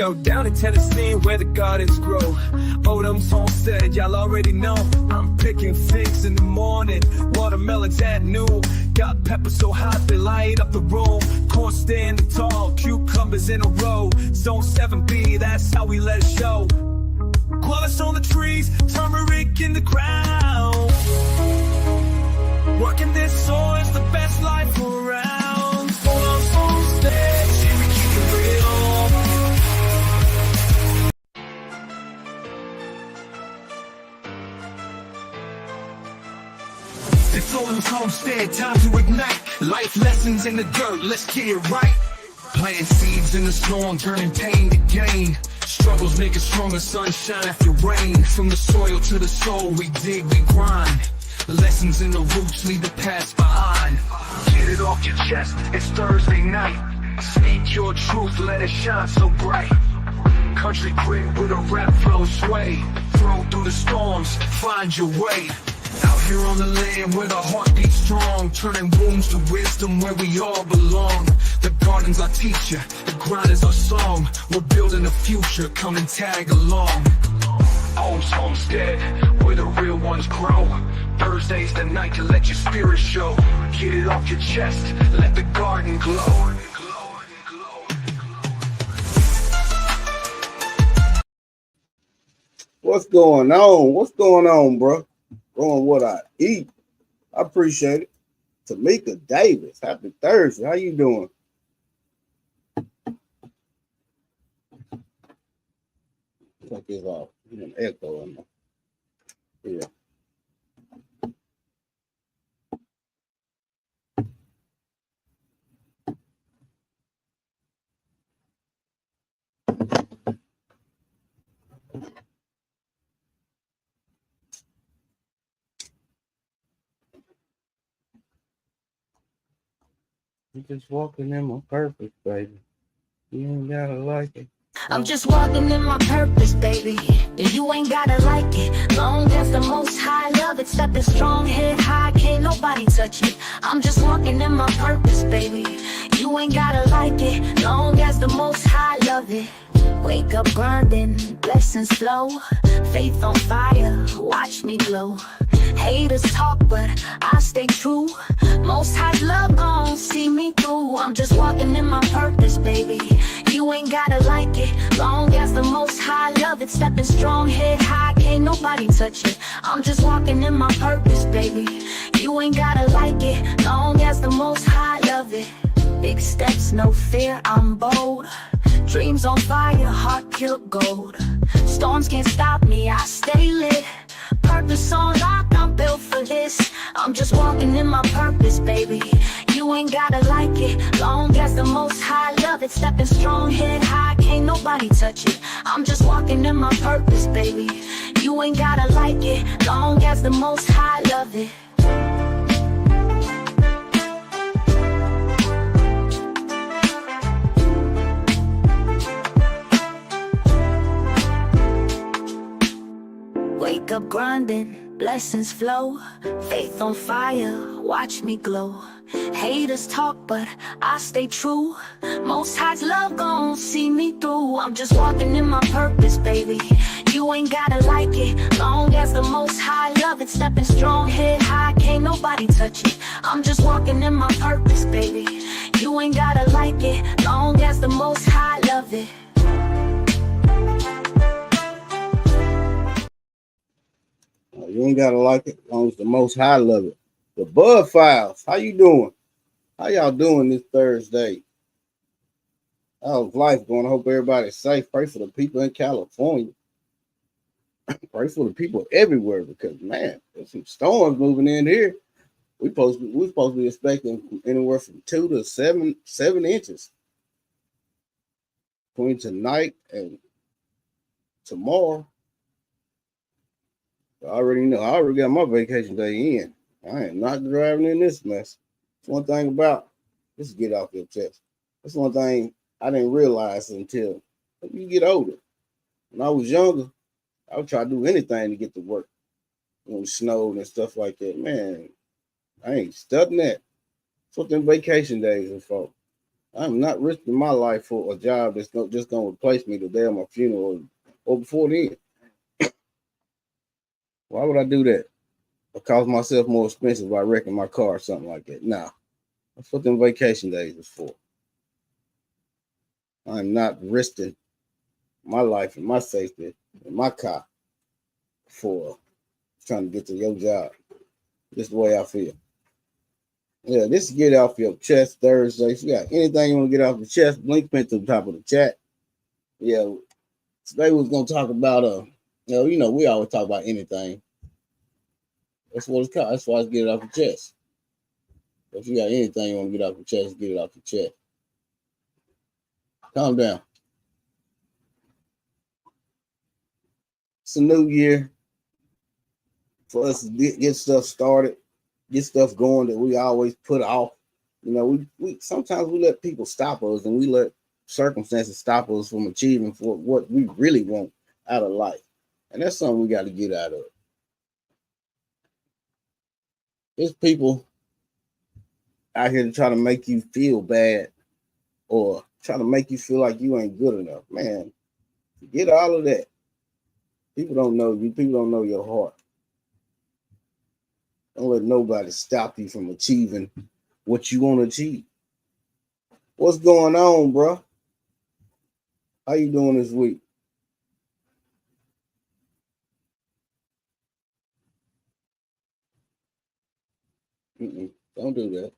know, down in Tennessee where the gardens grow. Odom's Homestead, y'all already know. I'm picking figs in the morning, watermelons at noon. Got peppers so hot they light up the room. Corn standing tall, cucumbers in a row. Zone 7B, that's how we let it show. Guavas on the trees, turmeric in the ground. Working this soil's the best life around. Odom's Homestead, see we keep it real. It's Odom's Homestead, time to ignite. Life lessons in the dirt, let's get it right. Planting seeds in the storm, turning pain to gain. Struggles make us stronger, sunshine after rain. From the soil to the soul, we dig, we grind. Lessons in the roots, leave the past behind. Get it off your chest, it's Thursday night. Speak your truth, let it shine so bright. Country grit with a rap flow sway. Throw through the storms, find your way. Out here on the land where the heart beats strong, turning wounds to wisdom where we all belong. The garden's our teacher, the grind is our song. We're building a future, come and tag along. Odom's Homestead, where the real ones grow. Thursday's the night to let your spirit show. Get it off your chest, let the garden glow. What's going on? What's going on, bro? Going what I eat. I appreciate it. Tamika Davis, happy Thursday. How you doing? Take this off. An echo in there. Yeah. You just walking in my purpose, baby. You ain't gotta like it. I'm just walking in my purpose, baby. And you ain't gotta like it. Long as the most high love it, stepping strong, head high, can't nobody touch it. I'm just walking in my purpose, baby. You ain't gotta like it. Long as the most high love it. Wake up grinding, blessings flow. Faith on fire, watch me glow. Haters talk, but I stay true. Most high love gon' see me through. I'm just walking in my purpose, baby. You ain't gotta like it. Long as the most high love it, stepping strong, head high, can't nobody touch it. I'm just walking in my purpose, baby. You ain't gotta like it. Long as the most high love it. Big steps, no fear, I'm bold. Dreams on fire, heart pure gold. Storms can't stop me, I stay lit. Purpose on lock, I'm built for this. I'm just walking in my purpose, baby. You ain't gotta like it. Long as the most high love it, stepping strong, head high, can't nobody touch it. I'm just walking in my purpose, baby. You ain't gotta like it. Long as the most high love it. Wake up grinding, blessings flow. Faith on fire, watch me glow. Haters talk, but I stay true. Most high's love gon' see me through. I'm just walking in my purpose, baby. You ain't gotta like it. Long as the most high love it, stepping strong, head high, can't nobody touch it. I'm just walking in my purpose, baby. You ain't gotta like it. Long as the most high love it. You ain't gotta like it, as long as the most high love it. The Bud Files, how you doing? How y'all doing this Thursday? How's life going? I hope everybody's safe. Pray for the people in California. Pray for the people everywhere because man, there's some storms moving in here. We're supposed to be expecting anywhere from 2 to 7 inches between tonight and tomorrow. I already know. I already got my vacation day in. I am not driving in this mess. That's one thing about this. Get off your chest. That's one thing I didn't realize until you get older. When I was younger, I would try to do anything to get to work. When it snowed and stuff like that, man, I ain't studying that. That's what them vacation days are for. I'm not risking my life for a job that's just gonna replace me the day of my funeral or before then. Why would I do that? Or cause myself more expensive by wrecking my car or something like that? Nah, that's what them vacation days is for. I'm not risking my life and my safety in my car for trying to get to your job. This is the way I feel. Yeah, this is Get Off Your Chest Thursday. If you got anything you want to get off your chest, blink pin to the top of the chat. Yeah, today we was gonna talk about we always talk about anything. That's what it's called. That's why it's Get It Off Your Chest. If you got anything you want to get off your chest, get it off your chest. Calm down. It's a new year for us to get stuff started, get stuff going that we always put off. You know, we sometimes we let people stop us, and we let circumstances stop us from achieving for what we really want out of life. And that's something we got to get out of. There's people out here to try to make you feel bad or try to make you feel like you ain't good enough. Man, forget all of that. People don't know you. People don't know your heart. Don't let nobody stop you from achieving what you want to achieve. What's going on, bro? How you doing this week? Don't do that.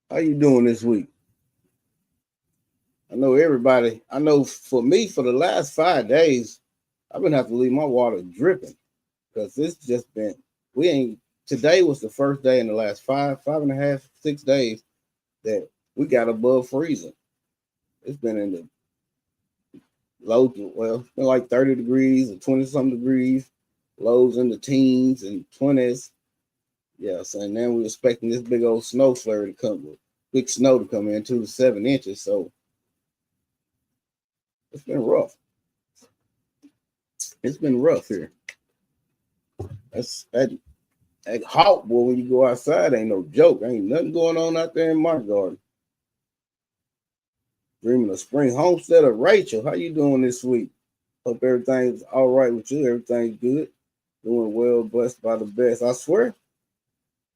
How you doing this week? I know everybody. I know for me, for the last 5 days, I've been having to leave my water dripping because it's just been. Today was the first day in the last 5.5, 6 days that we got above freezing. It's been in the low, it's been like 30 degrees or 20 something degrees, lows in the teens and 20s. Yes, and then we're expecting this big old snow flurry to come, big snow to come in 2 to 7 inches. So it's been rough. It's been rough here. That hot, boy, when you go outside, ain't no joke. Ain't nothing going on out there in my garden. Dreaming of spring homestead of Rachel. How you doing this week? Hope everything's all right with you. Everything's good. Doing well, blessed by the best. I swear,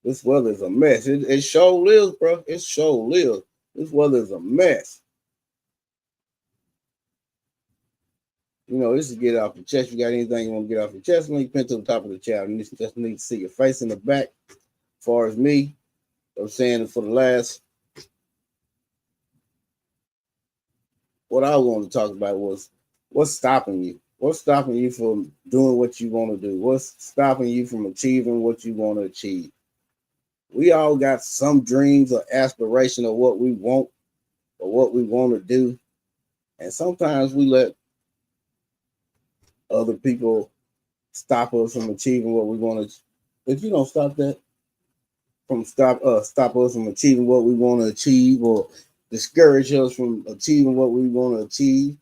this weather is a mess. It sure lives, bro. It sure lives. This weather is a mess. You know, this is Get Off Your Chest. If you got anything you want to get off your chest, link pin to the top of the channel. You just need to see your face in the back. As far as me, I'm saying for the last, what I wanted to talk about was what's stopping you? What's stopping you from doing what you want to do? What's stopping you from achieving what you want to achieve? We all got some dreams or aspiration of what we want or what we want to do. And sometimes we let other people stop us from achieving what we want to. If you don't stop that, stop us from achieving what we want to achieve, or discourage us from achieving what we want to achieve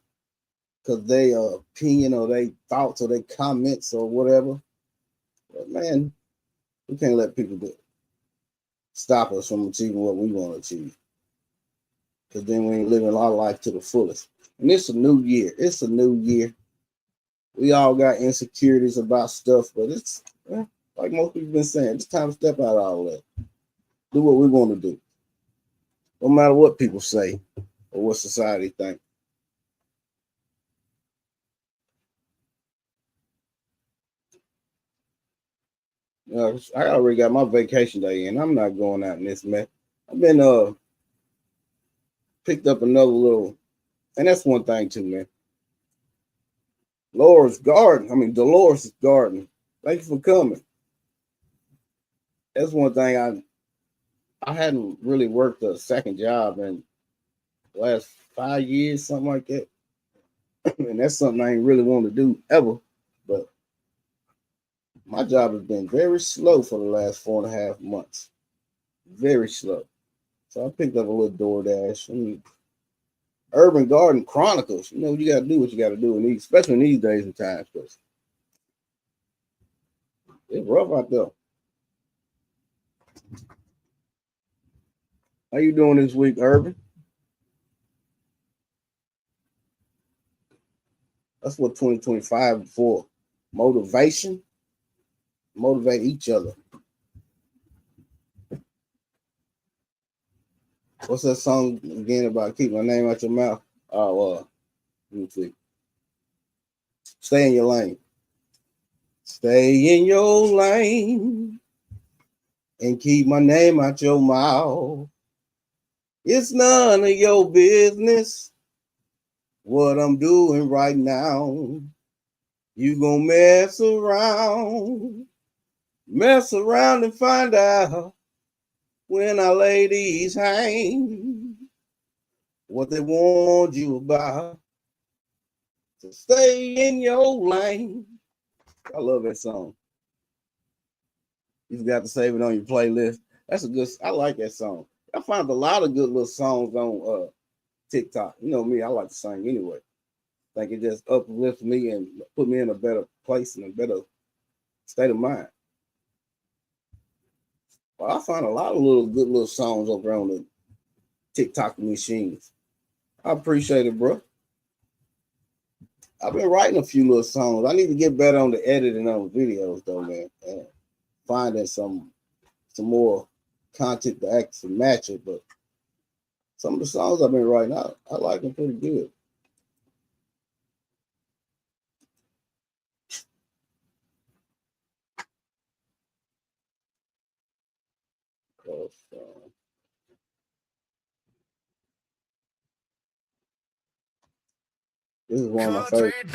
because they opinion or they thoughts or they comments or whatever. But man, we can't let people stop us from achieving what we want to achieve, because then we ain't living our life to the fullest. And it's a new year. It's a new year. We all got insecurities about stuff, but it's like most people been saying, it's time to step out of all that. Do what we want to do. No matter what people say or what society think. You know, I already got my vacation day in. I'm not going out in this mess. I've been picked up another little, and that's one thing too, man. Dolores' garden. Thank you for coming. That's one thing I hadn't really worked a second job in the last 5 years, something like that. And that's something I ain't really want to do ever. But my job has been very slow for the last 4.5 months. Very slow. So I picked up a little DoorDash. Urban Garden Chronicles. You know, you got to do what you got to do, especially in these days and times, because it's rough out there. How you doing this week, Urban? That's what 2025 is for. Motivation. Motivate each other. What's that song again about keep my name out your mouth? Let me see. Stay in your lane. Stay in your lane and keep my name out your mouth. It's none of your business what I'm doing right now. You gonna mess around and find out when our ladies hang what they warned you about. So stay in your lane. I love that song. You've got to save it on your playlist. That's a good. I like that song. I found a lot of good little songs on TikTok. You know me, I like to sing anyway. I think it just uplifts me and put me in a better place and a better state of mind. Well, I found a lot of good little songs over on the TikTok machines. I appreciate it, bro. I've been writing a few little songs. I need to get better on the editing on videos, though, man. And finding some more content to actually match it. But some of the songs I've been writing, I like them pretty good. This is one of my favorites.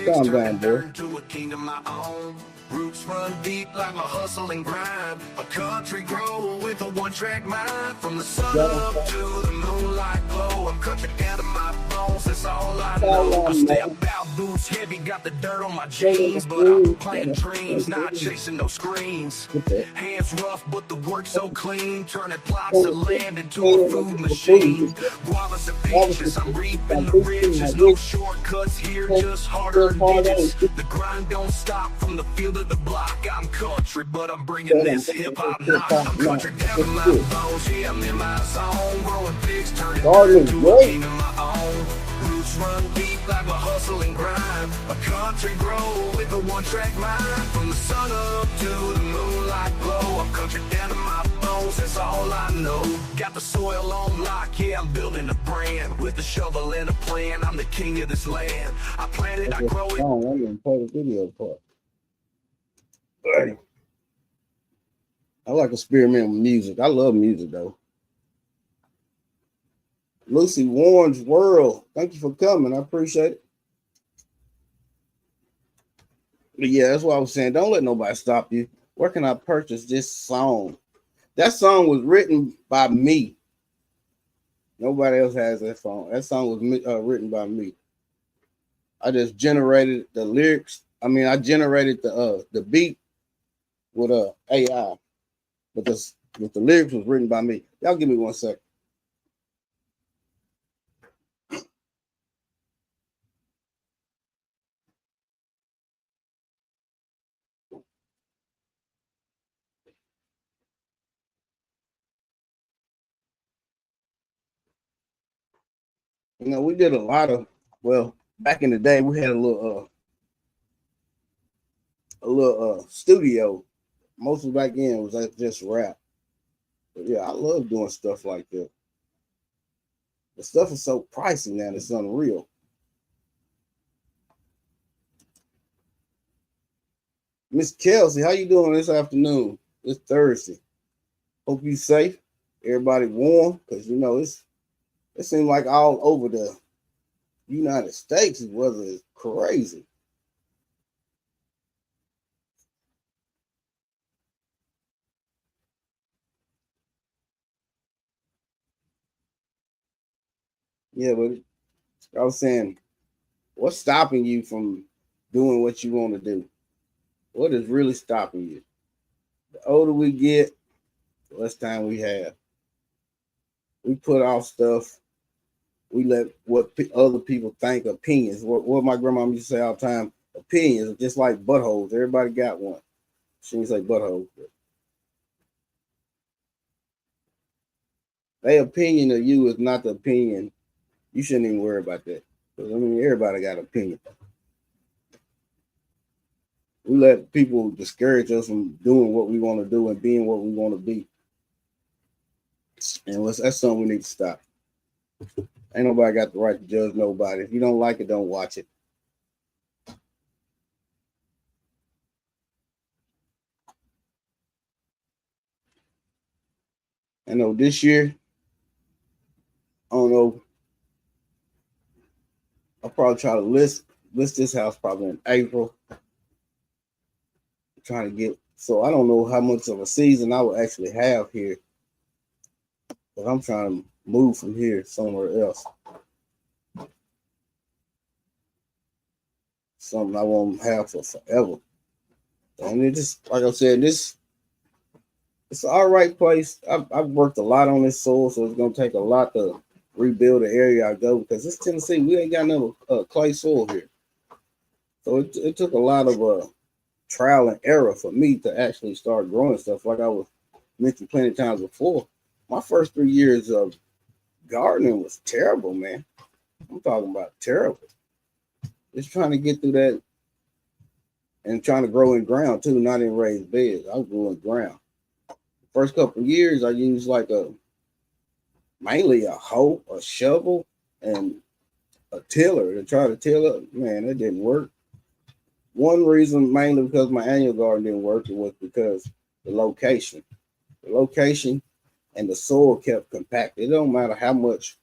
Calm down, boy. Roots run deep like my hustle and grind. A country grow with a one-track mind. From the sun up to the moonlight glow. I'm country down to my bones, that's all I know. I stay about boots heavy, got the dirt on my jeans. But I'm planting dreams, not chasing no screens. Hands rough, but the work so clean. Turning plots of land into a food machine. Guavas and peaches, I'm reaping the riches. No shortcuts here, just harder digits. The grind don't stop from the field of the block. I'm country, but I'm bringing this hip-hop knock. I'm country down to my bones, yeah, I'm in my zone. Growing pigs, turning into a king of my own. Roots run deep like a hustle and grind. A country grow with a one-track mind. From the sun up to the moonlight glow. I'm country down to my bones, that's all I know. Got the soil on lock, yeah, I'm building a brand. With a shovel and a plan, I'm the king of this land. I plant it, I grow it. I'm gonna play the video part. I like experimenting with music. I love music though. Lucy Warren's World. Thank you for coming. I appreciate it. But yeah, that's what I was saying. Don't let nobody stop you. Where can I purchase this song? That song was written by me. Nobody else has that song. That song was written by me. I just generated the lyrics. I mean, I generated the beat with AI, but the lyrics was written by me. Y'all give me 1 second. You know, we did a lot of, well, back in the day, we had a little studio. Mostly back then was just rap. But yeah, I love doing stuff like that. The stuff is so pricey now, it's unreal. Miss Kelsey, how you doing this afternoon? It's Thursday. Hope you safe. Everybody warm, because you know it seems like all over the United States the weather is crazy. Yeah, but I was saying, what's stopping you from doing what you want to do? What is really stopping you? The older we get, the less time we have. We put off stuff. We let what other people think, opinions. What my grandma used to say all the time, opinions are just like buttholes. Everybody got one. She didn't say buttholes. Their opinion of you is not the opinion. You shouldn't even worry about that. Because I mean, everybody got an opinion. We let people discourage us from doing what we want to do and being what we want to be. And that's something we need to stop. Ain't nobody got the right to judge nobody. If you don't like it, don't watch it. I know this year, I don't know, I'll probably try to list this house probably in April. I'm trying to get, so I don't know how much of a season I will actually have here. But I'm trying to move from here somewhere else. Something I won't have for forever. And it just, like I said, it's an all right place. I've worked a lot on this soil, so it's gonna take a lot to rebuild the area I go, because it's Tennessee. We ain't got no clay soil here, so it took a lot of trial and error for me to actually start growing stuff. Like I was mentioned plenty of times before, my first 3 years of gardening was terrible, man. I'm talking about terrible. Just trying to get through that and trying to grow in ground too, not in raised beds. I grew in ground. First couple of years, I used like mainly a hoe, a shovel, and a tiller to try to till up. Man, it didn't work. One reason, mainly because my annual garden didn't work, it was because the location. The location and the soil kept compacted. It don't matter how much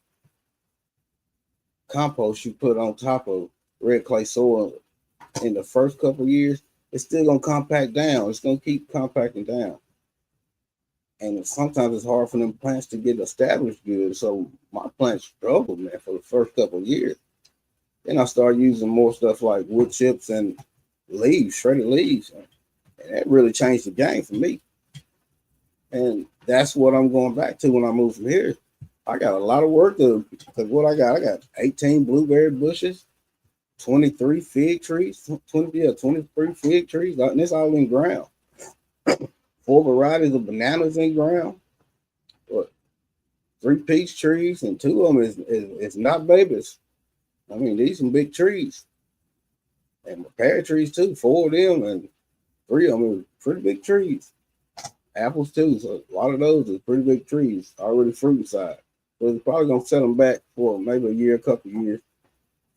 compost you put on top of red clay soil in the first couple of years, it's still gonna compact down. It's gonna keep compacting down. And sometimes it's hard for them plants to get established good. So my plants struggled, man, for the first couple of years. Then I started using more stuff like wood chips and leaves, shredded leaves. And that really changed the game for me. And that's what I'm going back to when I move from here. I got a lot of work to, because what I got 18 blueberry bushes, 23 fig trees, 23 fig trees, and it's all in ground. 4 varieties of bananas in ground, what, 3 peach trees, and 2 of them is not babies. I mean, these some big trees. And my pear trees too, 4 of them, and 3 of them are pretty big trees. Apples too, so a lot of those are pretty big trees, already fruit side. So it's probably gonna set them back for maybe a year, a couple of years.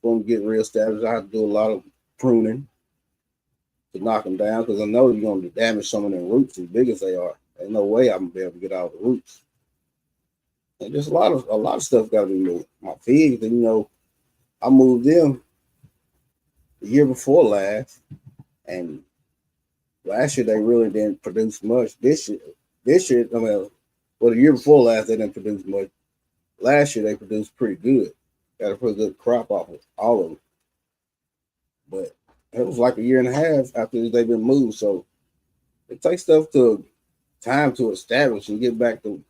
For them to get reestablished, I have to do a lot of pruning to knock them down, because I know you're going to damage some of their roots as big as they are. There's no way I'm going to be able to get out the roots. And just a lot of stuff got to be moved. My figs, and I moved them the year before last, and last year they really didn't produce much. This year, I mean, well, the year before last they didn't produce much. Last year they produced pretty good. Got a pretty good crop off of all of them. But it was like a year and a half after they've been moved. So it takes time to establish and get back to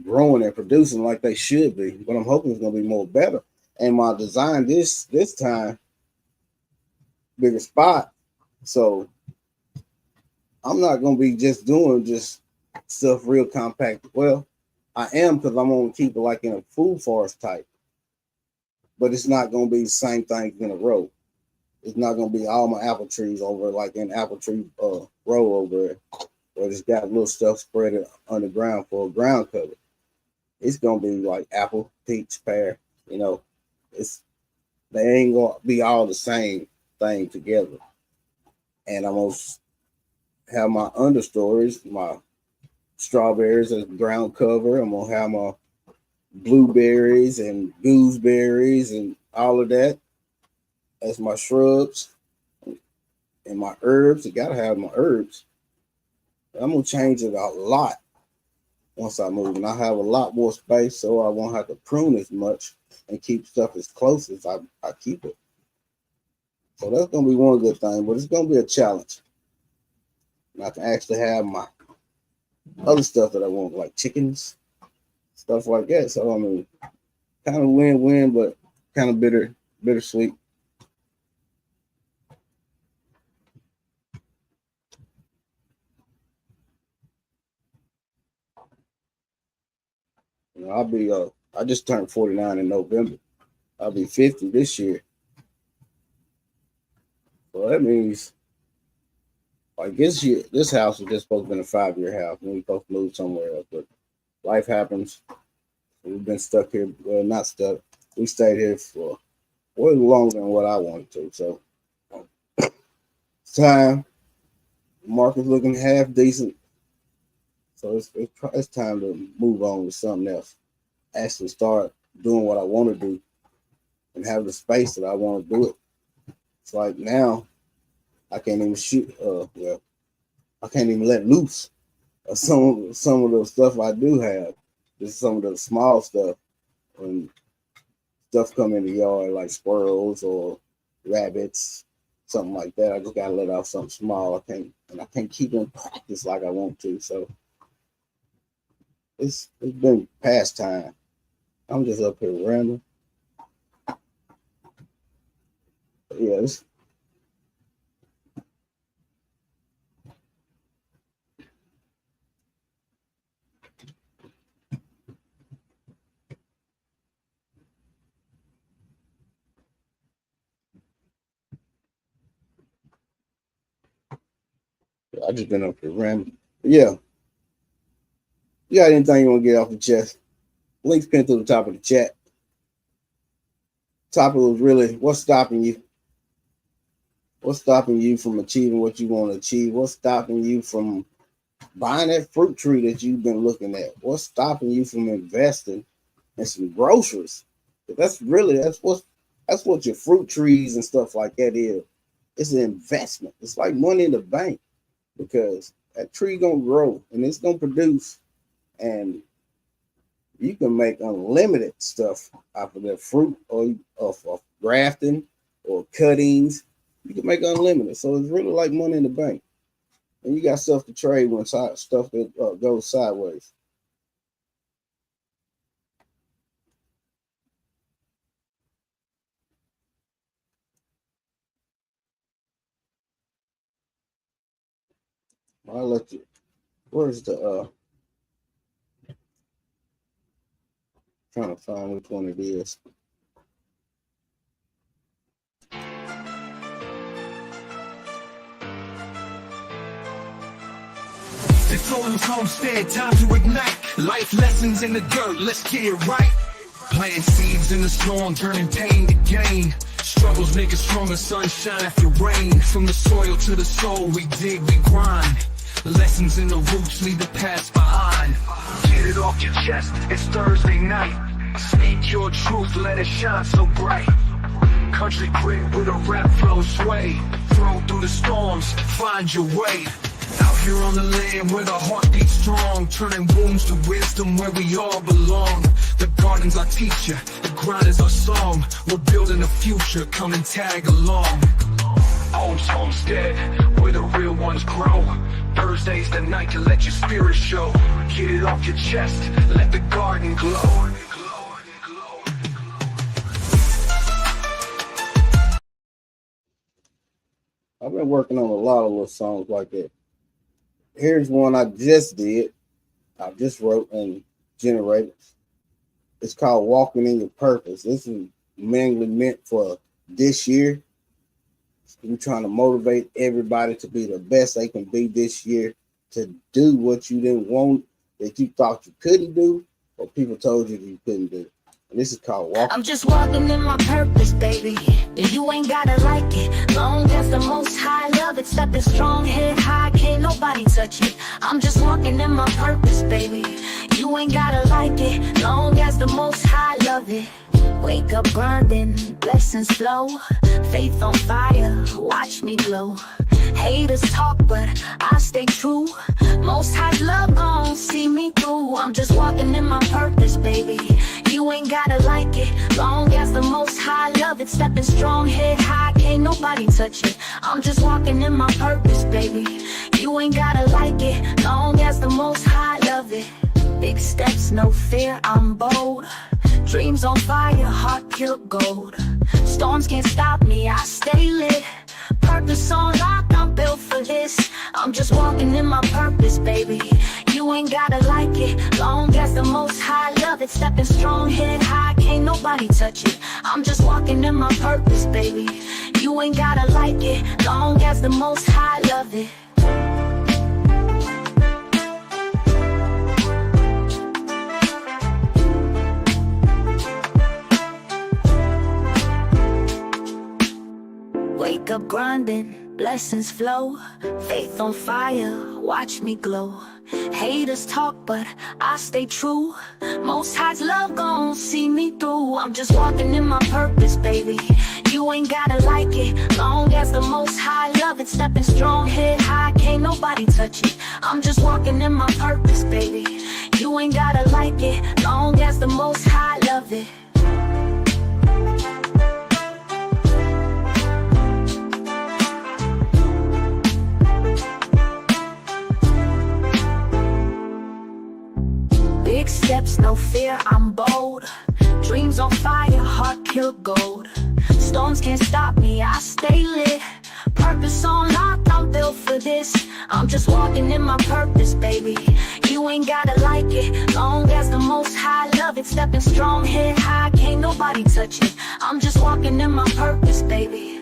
growing and producing like they should be. But I'm hoping it's gonna be more better. And my design this time, bigger spot. So I'm not gonna be just doing just stuff real compact. Well, I am, because I'm gonna keep it like in a food forest type. But it's not gonna be the same thing in a row. It's not gonna be all my apple trees over like in apple tree row over it, where it's got little stuff spread underground for a ground cover. It's gonna be like apple, peach, pear. They ain't gonna be all the same thing together. And I'm gonna have my understories, my strawberries as ground cover. I'm gonna have my blueberries and gooseberries and all of that as my shrubs and my herbs. You gotta have my herbs. I'm gonna change it a lot once I move, and I have a lot more space, so I won't have to prune as much and keep stuff as close as I keep it. So that's gonna be one good thing, but it's gonna be a challenge. And I can actually have my other stuff that I want, like chickens, stuff like that. So I mean, kind of win-win, but kind of bittersweet. I'll be I just turned 49 in November. I'll be 50 this year. So that means like this year, this house was just supposed to be a 5-year house, and we supposed to move somewhere else. But life happens. We've been stuck here. Well, not stuck. We stayed here for way longer than what I wanted to. So it's time. The market's looking half decent. So it's time to move on to something else. Actually start doing what I want to do and have the space that I want to do it. It's like now I can't even shoot. I can't even let loose some of the stuff I do have. Just some of the small stuff. When stuff come in the yard like squirrels or rabbits, something like that, I just gotta let off something small. I can't keep in practice like I want to. So it's been past time. I'm just up here rambling. But yeah, I just been up here rambling. But yeah. You got anything you want to get off the chest? Links pinned to the top of the chat. Topic was really, what's stopping you? What's stopping you from achieving what you want to achieve? What's stopping you from buying that fruit tree that you've been looking at? What's stopping you from investing in some groceries? That's what your fruit trees and stuff like that is. It's an investment. It's like money in the bank, because that tree gonna grow and it's gonna produce, and you can make unlimited stuff out of that fruit, or of grafting or cuttings. You can make unlimited. So it's really like money in the bank. And you got stuff to trade when stuff that goes sideways. I'll let you. Where's the trying to find which one it is. It's Odom Homestead, time to ignite. Life lessons in the dirt, let's get it right. Planting seeds in the storm, turning pain to gain. Struggles make us stronger, sunshine after rain. From the soil to the soul, we dig, we grind. Lessons in the roots, leave the past behind. Get it off your chest, it's Thursday night. Speak your truth, let it shine so bright. Country grit with a rap flow sway. Throw through the storms, find your way. Out here on the land where the heart beats strong, turning wounds to wisdom where we all belong. The garden's our teacher, the grind is our song. We're building a future, come and tag along. Odom Homestead, where the real ones grow. Thursday's the night to let your spirit show. Get it off your chest, let the garden glow. I've been working on a lot of little songs like that. Here's one I just did. I just wrote and generated. It's called Walking in Your Purpose. This is mainly meant for this year. We're trying to motivate everybody to be the best they can be this year, to do what you didn't want, that you thought you couldn't do, or people told you you couldn't do. And this is called Walking. I'm just walking in my purpose, baby. And you ain't gotta like it. Long as the Most High love it, stepping strong, head high, can't nobody touch it. I'm just walking in my purpose, baby. You ain't gotta like it. Long as the Most High love it. Wake up grinding, blessings flow. Faith on fire, watch me glow. Haters talk, but I stay true. Most High love gon' see me through. I'm just walking in my purpose, baby. You ain't gotta like it. Long as the Most High love it, stepping strong, head high, can't nobody touch it. I'm just walking in my purpose, baby. You ain't gotta like it. Long as the Most High love it. Big steps, no fear, I'm bold. Dreams on fire, heart pure gold. Storms can't stop me, I stay lit. Purpose on lock, I'm built for this. I'm just walking in my purpose, baby. You ain't gotta like it. Long as the Most High love it. it, stepping strong, head high, can't nobody touch it. I'm just walking in my purpose, baby. You ain't gotta like it, long as the Most High love it. Wake up grinding, blessings flow, faith on fire, watch me glow. Haters talk, but I stay true. Most High's love gon' see me through. I'm just walking in my purpose, baby. You ain't gotta like it, long as the Most High love it. Stepping strong, head high, can't nobody touch it. I'm just walking in my purpose, baby. You ain't gotta like it, long as the Most High love it. Big steps, no fear, I'm bold. Dreams on fire, heart pure gold. Storms can't stop me, I stay lit. Purpose on lock, I'm built for this. I'm just walking in my purpose, baby. You ain't gotta like it, long as the Most High love it. Stepping strong, head high, can't nobody touch it. I'm just walking in my purpose, baby.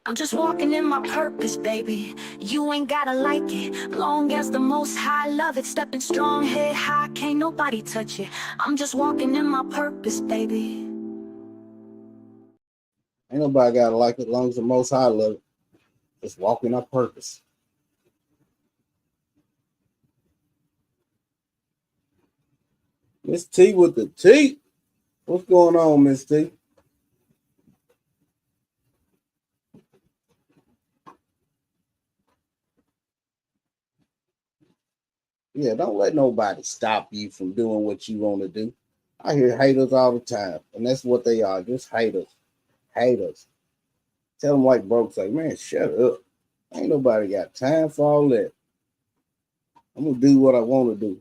I'm just walking in my purpose, baby. You ain't gotta like it, long as the Most High love it. Stepping strong, head high, can't nobody touch it. I'm just walking in my purpose, baby. Ain't nobody gotta like it, long as the Most High love it. Just walking our purpose. Miss T with the T. What's going on, Miss T? Yeah, don't let nobody stop you from doing what you want to do. I hear haters all the time, and that's what they are, just haters. Haters. Tell them like broke, say, man, shut up. Ain't nobody got time for all that. I'm going to do what I want to do.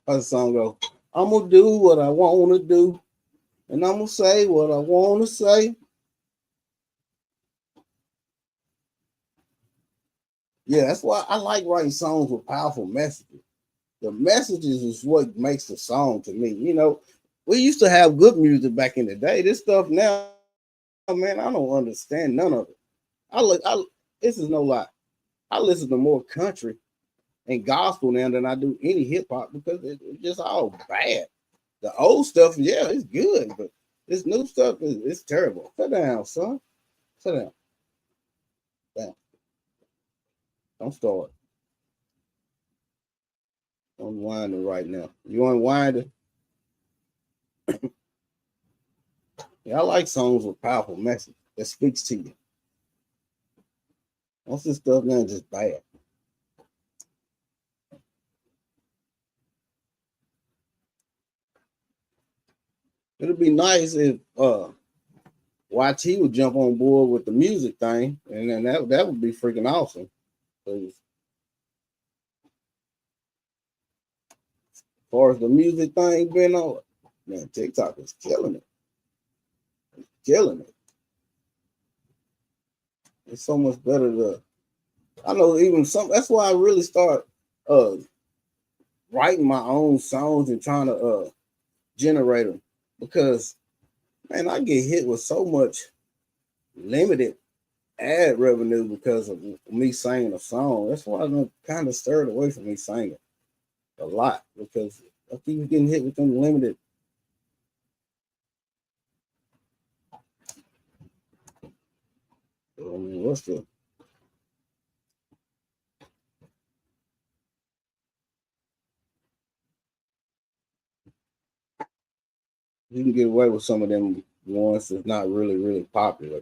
How the song go? I'm going to do what I want to do, and I'm going to say what I want to say. Yeah, that's why I like writing songs with powerful messages. The messages is what makes the song to me. You know, we used to have good music back in the day. This stuff now, man, I don't understand none of it. This is no lie. I listen to more country and gospel now than I do any hip hop because it's just all bad. The old stuff, yeah, it's good, but this new stuff it's terrible. Sit down, son. Sit down. Down. Don't start. Unwinding right now. You unwinding? Yeah, I like songs with powerful message that speaks to you. Most of this stuff now is just bad. It'd be nice if YT would jump on board with the music thing, and then that would be freaking awesome. As far as the music thing been on, man, TikTok is killing it. It's killing it. It's so much better to. I know even some. That's why I really start writing my own songs and trying to generate them, because man, I get hit with so much limited ad revenue because of me singing a song. That's why I'm kind of stirred away from me singing a lot, because I keep getting hit with them limited. I mean, what's the you can get away with some of them ones that's not really, really popular.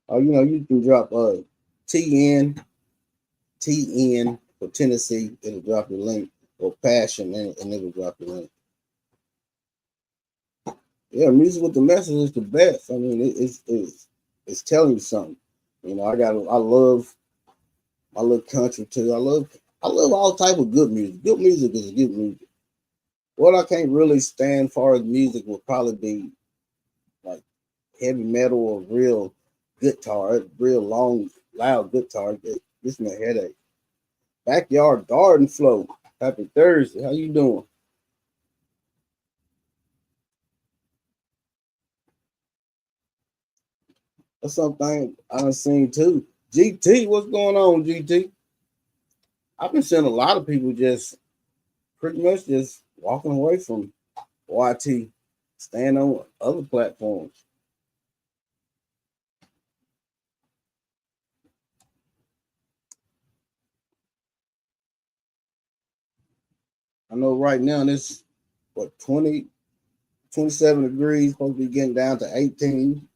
Oh, you can drop TN for Tennessee, it'll drop your link, or Passion, and it'll drop your link. Yeah, music with the message is the best. I mean, it's telling you something. I love country too. I love all type of good music. Good music is good music. What I can't really stand for as music would probably be like heavy metal or real guitar, real long, loud guitar. It gives me a headache. Backyard garden flow. Happy Thursday. How you doing? That's something I've seen too. GT, what's going on, GT? I've been seeing a lot of people just pretty much just walking away from YT, staying on other platforms. I know right now this what 20, 27 degrees, supposed to be getting down to 18.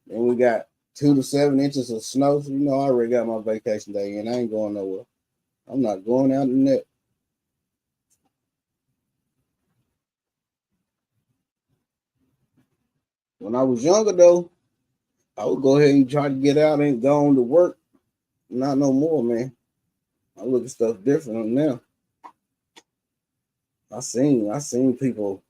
And we got 2 to 7 inches of snow. So I already got my vacation day in. I ain't going nowhere. I'm not going out in that. When I was younger though, I would go ahead and try to get out and go on to work. Not no more, man. I look at stuff different now. I seen people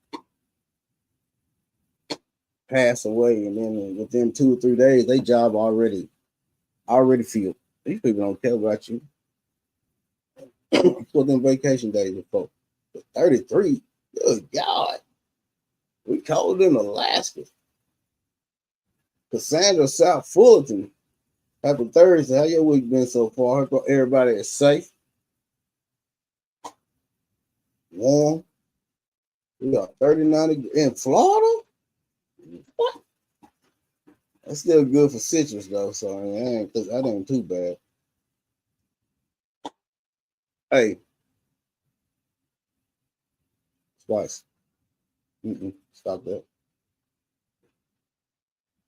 pass away, and then within 2 or 3 days, they job already filled. These people don't care about you. For them vacation days before. But 33, good God. We colder than Alaska. Cassandra South Fullerton. Happy Thursday. How your week been so far? Hope everybody is safe. Warm. We got 39 in Florida. What? That's still good for citrus though, so that ain't too bad. Hey, Spice. Stop that.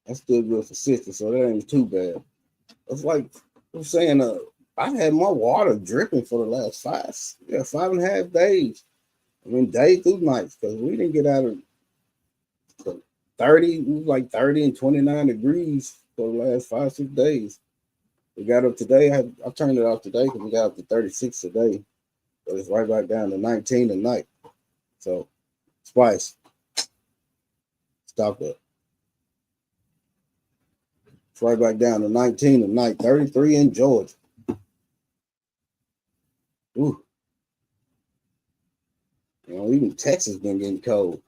That's still good for citrus, so that ain't too bad. It's like I'm saying, I've had my water dripping for the last 5.5 days. I mean, day through nights, because we didn't get out of 30. It was like 30 and 29 degrees for the last 5, 6 days. We got up today. I turned it off today because we got up to 36 today, but it's right back down to 19 tonight. So, Spice, stop that. It's right back down to 19 tonight, 33 in Georgia. Ooh. Even Texas been getting cold.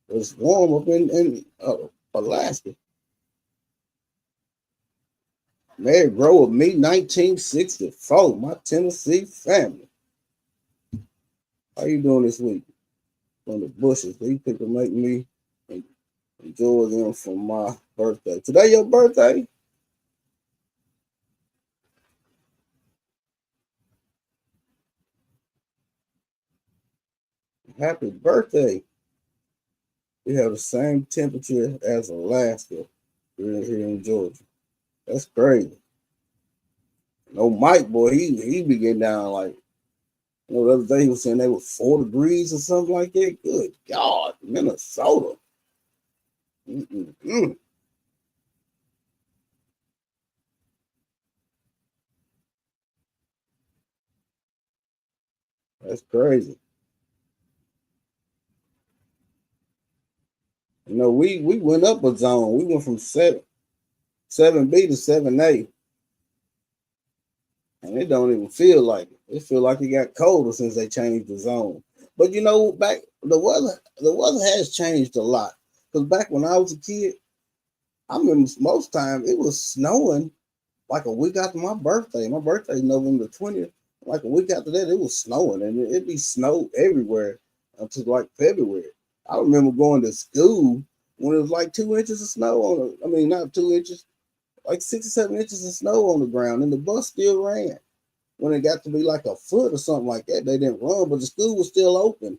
It's warm up in Alaska. Mary Grow of me, 1964. My Tennessee family. How you doing this week? On the bushes. These people make me enjoy them for my birthday. Today your birthday? Happy birthday. We have the same temperature as Alaska here in Georgia. That's crazy. No, Mike, boy, he be getting down like, the other day he was saying they were 4 degrees or something like that. Good God, Minnesota. That's crazy. We went up a zone. We went from 7B to 7A. And it don't even feel like it. It feel like it got colder since they changed the zone. But back the weather has changed a lot. Because back when I was a kid, I remember most time it was snowing like a week after my birthday. My birthday is November 20th. Like a week after that, it was snowing, and it'd be snow everywhere until like February. I remember going to school when it was like 2 inches of snow not 2 inches, like 6 or 7 inches of snow on the ground, and the bus still ran. When it got to be like a foot or something like that, they didn't run, but the school was still open.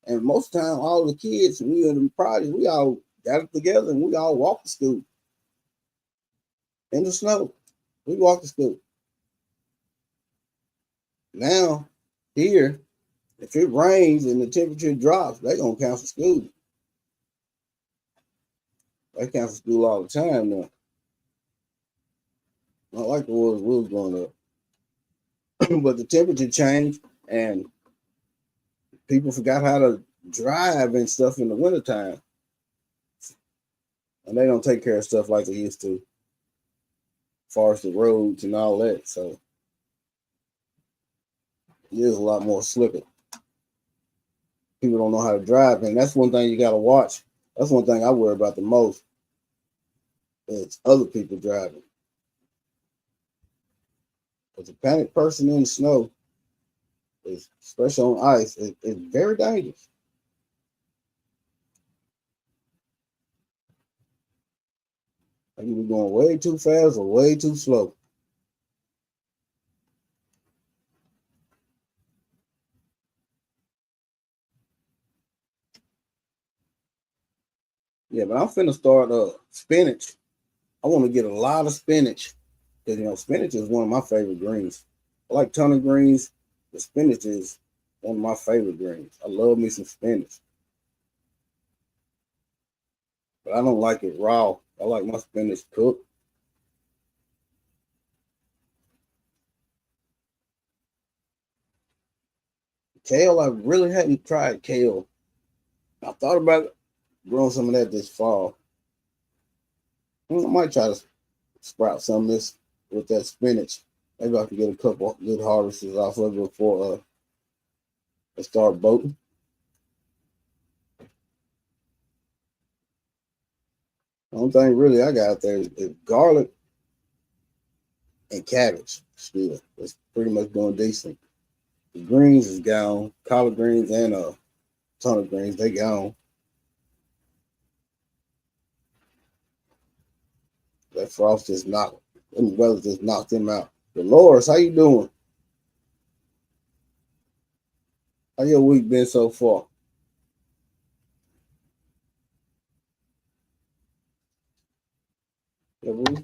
And most of the time, all the kids, we in the project, we all got it together and we all walked to school. in the snow. We walk to school. Now, here, if it rains and the temperature drops, they're going to cancel school. They cancel school all the time now. Not like it was when we was growing up. But the temperature changed and people forgot how to drive and stuff in the wintertime. And they don't take care of stuff like they used to, as far as the roads and all that. So it is a lot more slicker. People don't know how to drive, and that's one thing you got to watch. That's one thing I worry about the most. It's other people driving. Because a panicked person in the snow, especially on ice, is very dangerous. Like you be going way too fast or way too slow. Yeah, but I'm finna start spinach. I want to get a lot of spinach because spinach is one of my favorite greens. I like turnip greens. The spinach is one of my favorite greens. I love me some spinach, but I don't like it raw. I like my spinach cooked. Kale, I really hadn't tried kale. I thought about growing some of that this fall. I might try to sprout some of this with that spinach. Maybe I can get a couple good harvests off of it before I start boating. The only thing really I got out there is garlic and cabbage. Still, it's pretty much doing decent. The greens is gone. Collard greens and turnip greens, they gone. That frost just knocked, and the weather just knocked them out. Dolores, how you doing? How your week been so far? The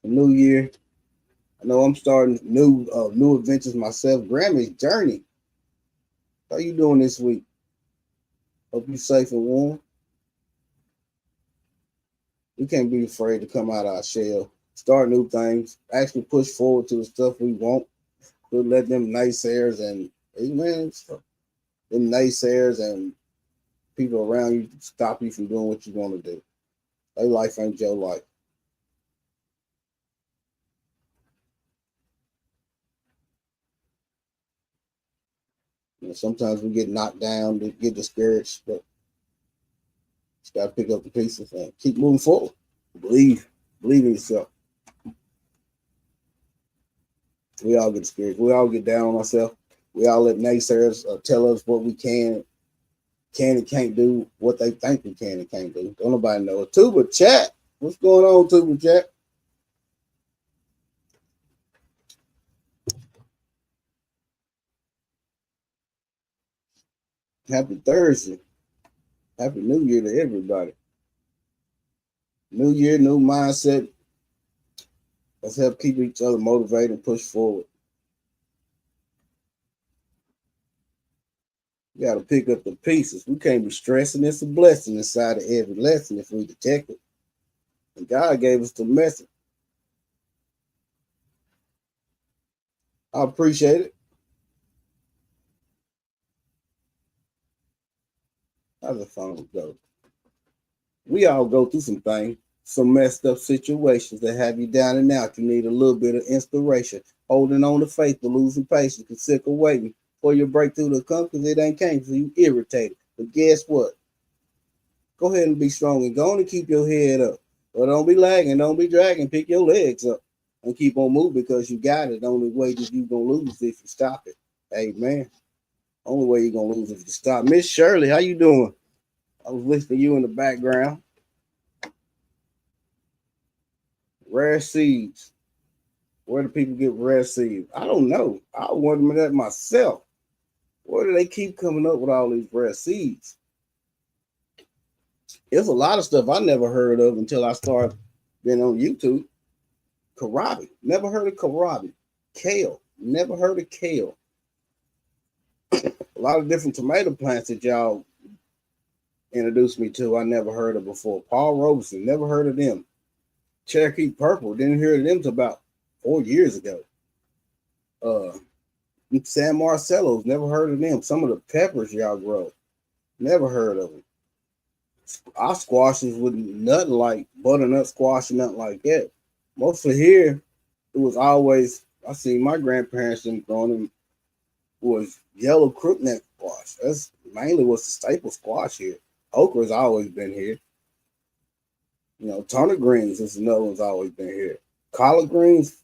new year. I know I'm starting new adventures myself. Grammy's journey. How you doing this week? Hope you safe and warm. We can't be afraid to come out of our shell, start new things, actually push forward to the stuff we want. To let them naysayers and them naysayers and people around you stop you from doing what you want to do. Their life ain't your life. Sometimes we get knocked down, we get discouraged, but just gotta pick up the pieces and keep moving forward. Believe in yourself. We all get discouraged. We all get down on ourselves. We all let naysayers tell us what we can and can't do, what they think we can and can't do. Don't nobody know. Tuba chat. What's going on, Tuba chat? Happy Thursday. Happy New Year to everybody. New year, new mindset. Let's help keep each other motivated and push forward. We got to pick up the pieces. We can't be stressing. It's a blessing inside of every lesson if we detect it. And God gave us the message. I appreciate it. How's the phone go? We all go through some things, some messed up situations that have you down and out. You need a little bit of inspiration, holding on to faith, but losing patience, and sick of waiting for your breakthrough to come because it ain't came, so you irritated. But guess what? Go ahead and be strong and go on and keep your head up. But don't be lagging, don't be dragging, pick your legs up and keep on moving because you got it. The only way that you're going to lose if you stop it. Amen. Only way you're going to lose if you stop. Miss Shirley, how you doing? I was listening to you in the background. Rare seeds. Where do people get rare seeds? I don't know. I wonder that myself. Where do they keep coming up with all these rare seeds? There's a lot of stuff I never heard of until I started being on YouTube. Kohlrabi, never heard of kohlrabi. Kale, never heard of kale. A lot of different tomato plants that y'all introduced me to, I never heard of before. Paul Robeson, never heard of them. Cherokee Purple, didn't hear of them until about 4 years ago. San Marcelo's, never heard of them. Some of the peppers y'all grow, never heard of them. Our squashes with nothing like butternut squash and nothing like that. Most of here, it was always, I seen my grandparents them growing them, was yellow crookneck squash. That's mainly what's the staple squash here. Okra's always been here. You know, turnip greens is another one's always been here. Collard greens,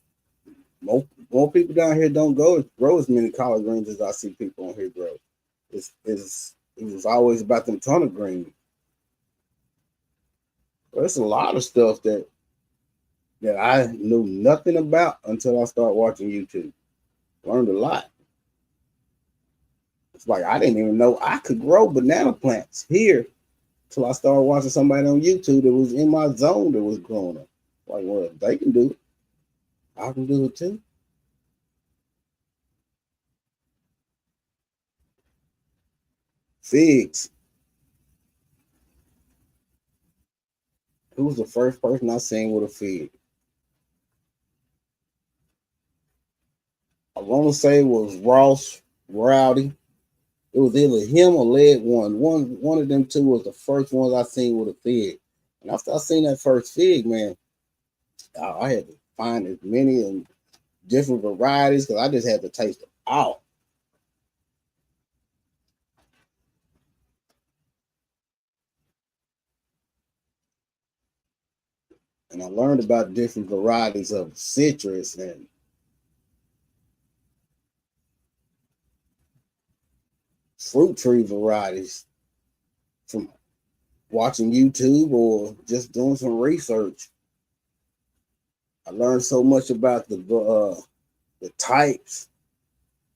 more people down here don't grow as many collard greens as I see people on here grow. It was always about them turnip greens. There's a lot of stuff that I knew nothing about until I started watching YouTube. Learned a lot. It's like I didn't even know I could grow banana plants here till I started watching somebody on YouTube that was in my zone that was growing them. Like, well, if they can do it, I can do it too. Figs. Who was the first person I seen with a fig? I want to say it was Ross Rowdy. It was either him or Led One. One of them two was the first ones I seen with a fig. And after I seen that first fig, man, I had to find as many and different varieties because I just had to taste them all. And I learned about different varieties of citrus and fruit tree varieties from watching YouTube or just doing some research. I learned so much about the types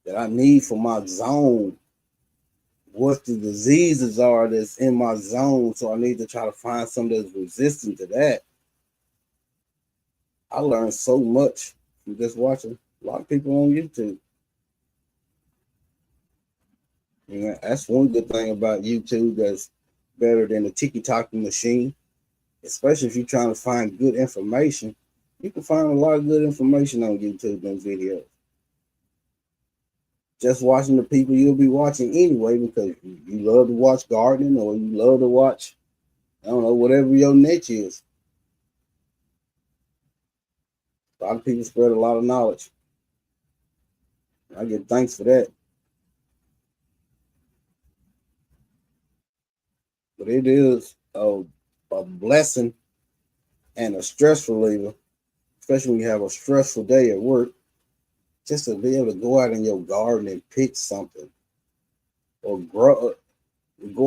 that I need for my zone, what the diseases are that's in my zone. So I need to try to find some that's resistant to that. I learned so much from just watching a lot of people on YouTube. You know, that's one good thing about YouTube that's better than a tiki-talking machine, especially if you're trying to find good information. You can find a lot of good information on YouTube and videos. Just watching the people you'll be watching anyway because you love to watch gardening or you love to watch, I don't know, whatever your niche is. A lot of people spread a lot of knowledge. I give thanks for that. But it is a blessing and a stress reliever, especially when you have a stressful day at work, just to be able to go out in your garden and pick something or go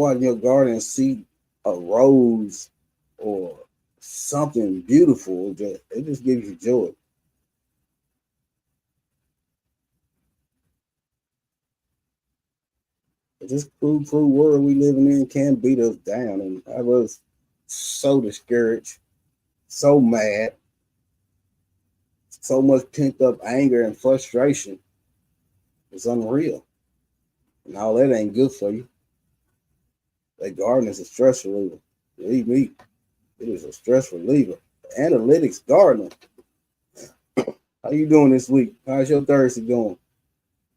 out in your garden and see a rose or something beautiful. It just gives you joy. This cruel world we living in can beat us down, and I was so discouraged, so mad, so much pent up anger and frustration. It's unreal, and all that ain't good for you. That garden is a stress reliever. Believe me, it is a stress reliever. Analytics gardener. How you doing this week? How's your Thursday going?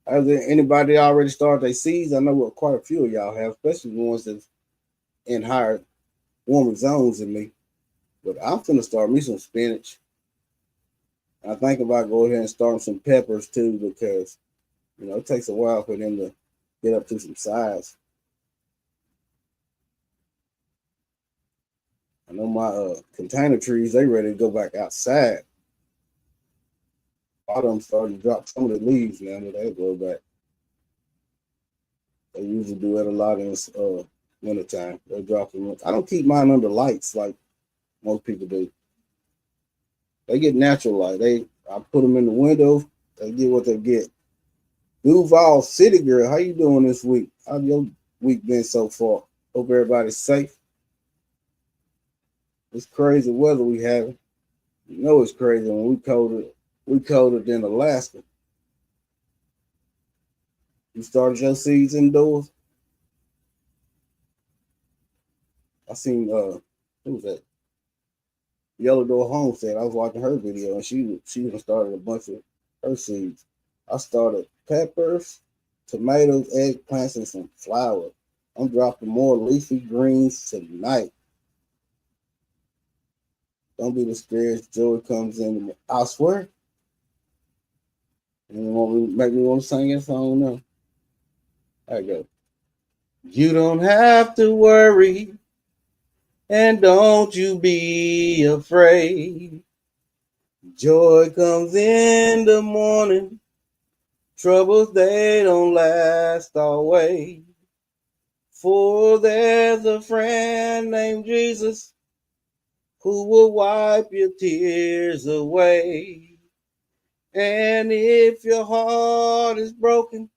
Has there anybody already started their seeds? I know what quite a few of y'all have, especially the ones that's in higher warmer zones than me. But I'm finna start me some spinach. I think about going ahead and starting some peppers too, because you know it takes a while for them to get up to some size. I know my container trees, they ready to go back outside. A lot of them starting to drop some of the leaves now, but they'll go back. They usually do that a lot in wintertime. They'll drop them. I don't keep mine under lights like most people do. They get natural light. I put them in the window. They get what they get. Duval City Girl, how you doing this week? How's your week been so far? Hope everybody's safe. It's crazy weather we have. You know it's crazy when we colder than Alaska. You started your seeds indoors. I seen who was that? Odom Homestead. I was watching her video and she even started a bunch of her seeds. I started peppers, tomatoes, eggplants, and some flowers. I'm dropping more leafy greens tonight. Don't be discouraged. Joy comes in. I swear. And make me want to sing it song now. There you go. You don't have to worry, and don't you be afraid. Joy comes in the morning. Troubles, they don't last always. For there's a friend named Jesus who will wipe your tears away. And if your heart is broken,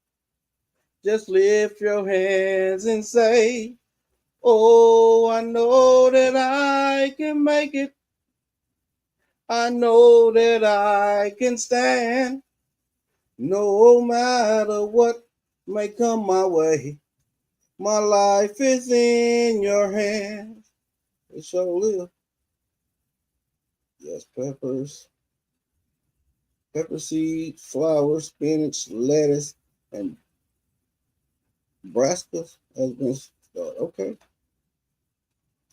just lift your hands and say, oh, I know that I can make it. I know that I can stand. No matter what may come my way, my life is in your hands. It sure live. Yes, peppers, pepper seed, flowers, spinach, lettuce, and brassicas has been started. Okay.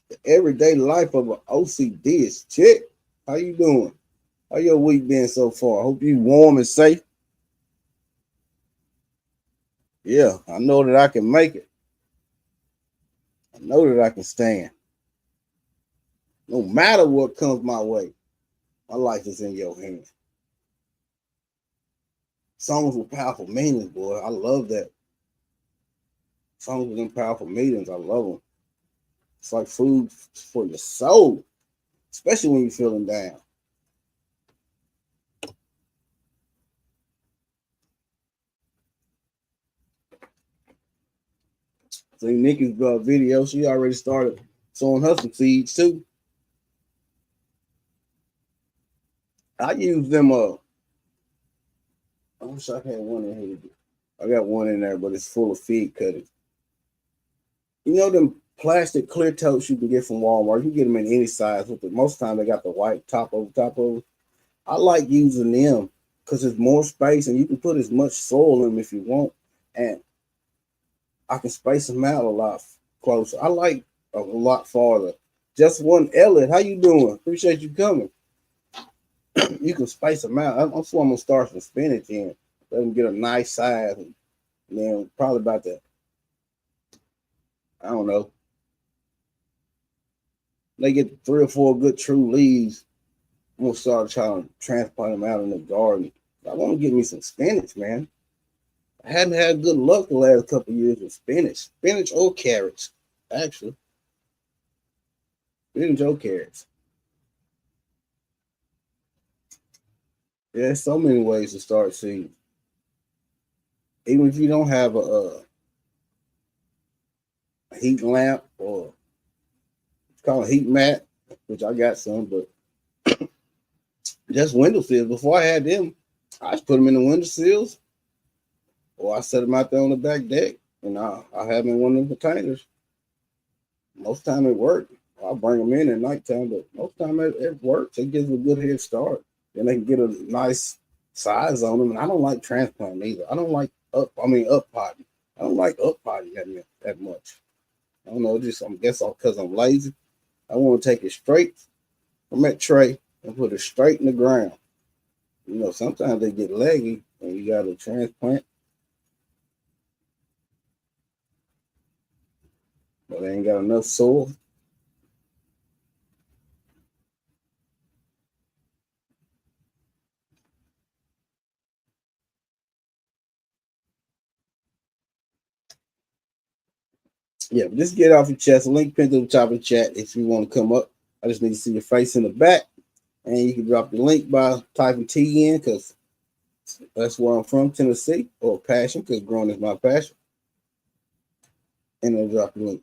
The everyday life of an OCD is check. How you doing? How your week been so far? I hope you warm and safe. Yeah, I know that I can make it. I know that I can stand. No matter what comes my way, my life is in your hands. Songs with powerful meanings, boy. I love that. Songs with them powerful meanings, I love them. It's like food for your soul, especially when you're feeling down. See Nikki's video, she already started sowing her some seeds too. I use them I wish I had one in here. I got one in there, but it's full of feed cuttings. You know them plastic clear totes you can get from Walmart. You can get them in any size. Most of the time they got the white top over. I like using them because there's more space and you can put as much soil in them if you want. And I can space them out a lot closer. I like a lot farther. Just one Elliot, how you doing? Appreciate you coming. You can space them out. That's why I'm gonna start some spinach in. Let them get a nice size, and then probably about that. I don't know. They get 3 or 4 good true leaves. I'm gonna start trying to transplant them out in the garden. I want to get me some spinach, man. I hadn't had good luck the last couple of years with spinach or carrots, actually. Spinach or carrots. Yeah, there's so many ways to start seeds. Even if you don't have a heat lamp or it's called a heat mat, which I got some, but just windowsills. Before I had them, I just put them in the windowsills or I set them out there on the back deck and I have them in one of the containers. Most time it worked. I'll bring them in at nighttime, but most time it works. It gives them a good head start. Then they can get a nice size on them. And I don't like transplanting either. I don't like up potting. I don't like up potting that much. I don't know, I guess because I'm lazy. I want to take it straight from that tray and put it straight in the ground. You know, sometimes they get leggy and you got to transplant. But they ain't got enough soil. Yeah, just get off your chest. Link pinned to the top of the chat if you want to come up. I just need to see your face in the back. And you can drop the link by typing T in because that's where I'm from, Tennessee, or passion, because growing is my passion. And I'll drop the link.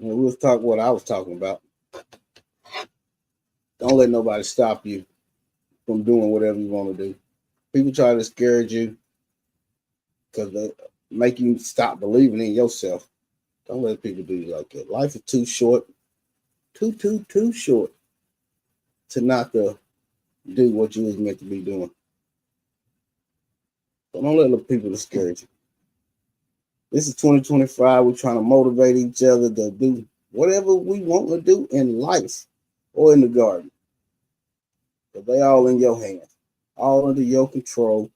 we'll talk what I was talking about. Don't let nobody stop you from doing whatever you want to do. People try to discourage you because they make you stop believing in yourself. Don't let people do you like that. Life is too short, too short to not to do what you was meant to be doing. So don't let the people discourage you. This is 2025. We're trying to motivate each other to do whatever we want to do in life or in the garden. But they all in your hands, all under your control.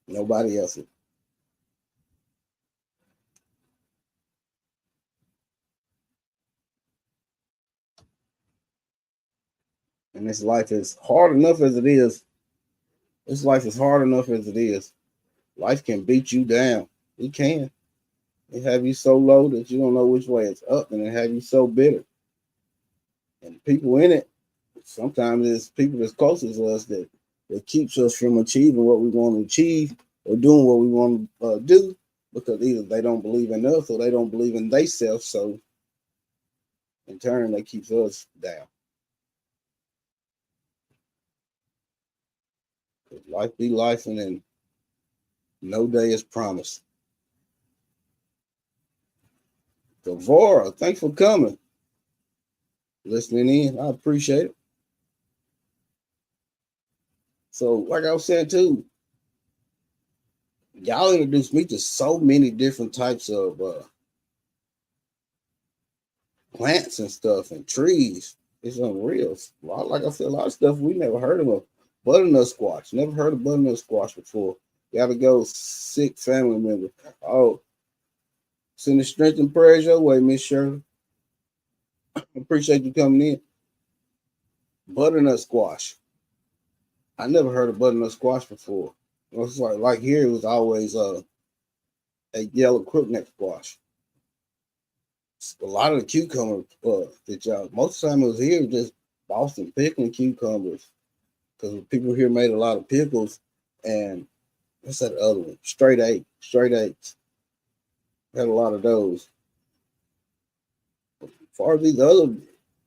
Nobody else's. And this life is hard enough as it is. This life is hard enough as it is. Life can beat you down. It can. It have you so low that you don't know which way it's up, and it have you so bitter. And people in it, sometimes it's people that's closest to us that keeps us from achieving what we want to achieve or doing what we want to do, because either they don't believe in us or they don't believe in themselves. So in turn, they keeps us down. Life be life, and then no day is promised. Devora, thanks for coming, listening in. I appreciate it. So, like I was saying too, y'all introduced me to so many different types of plants and stuff and trees. It's unreal. Like I said, a lot of stuff we never heard of. Butternut squash. Never heard of butternut squash before. Gotta go, sick family member. Oh, send the strength and prayers your way, Miss Shirley. Appreciate you coming in. Butternut squash. I never heard of butternut squash before. It was like here it was always a yellow crookneck squash. A lot of the cucumbers that y'all, most of the time it was here just Boston pickling cucumbers, because people here made a lot of pickles. And what's that other one? Straight eights. Had a lot of those. As far as these other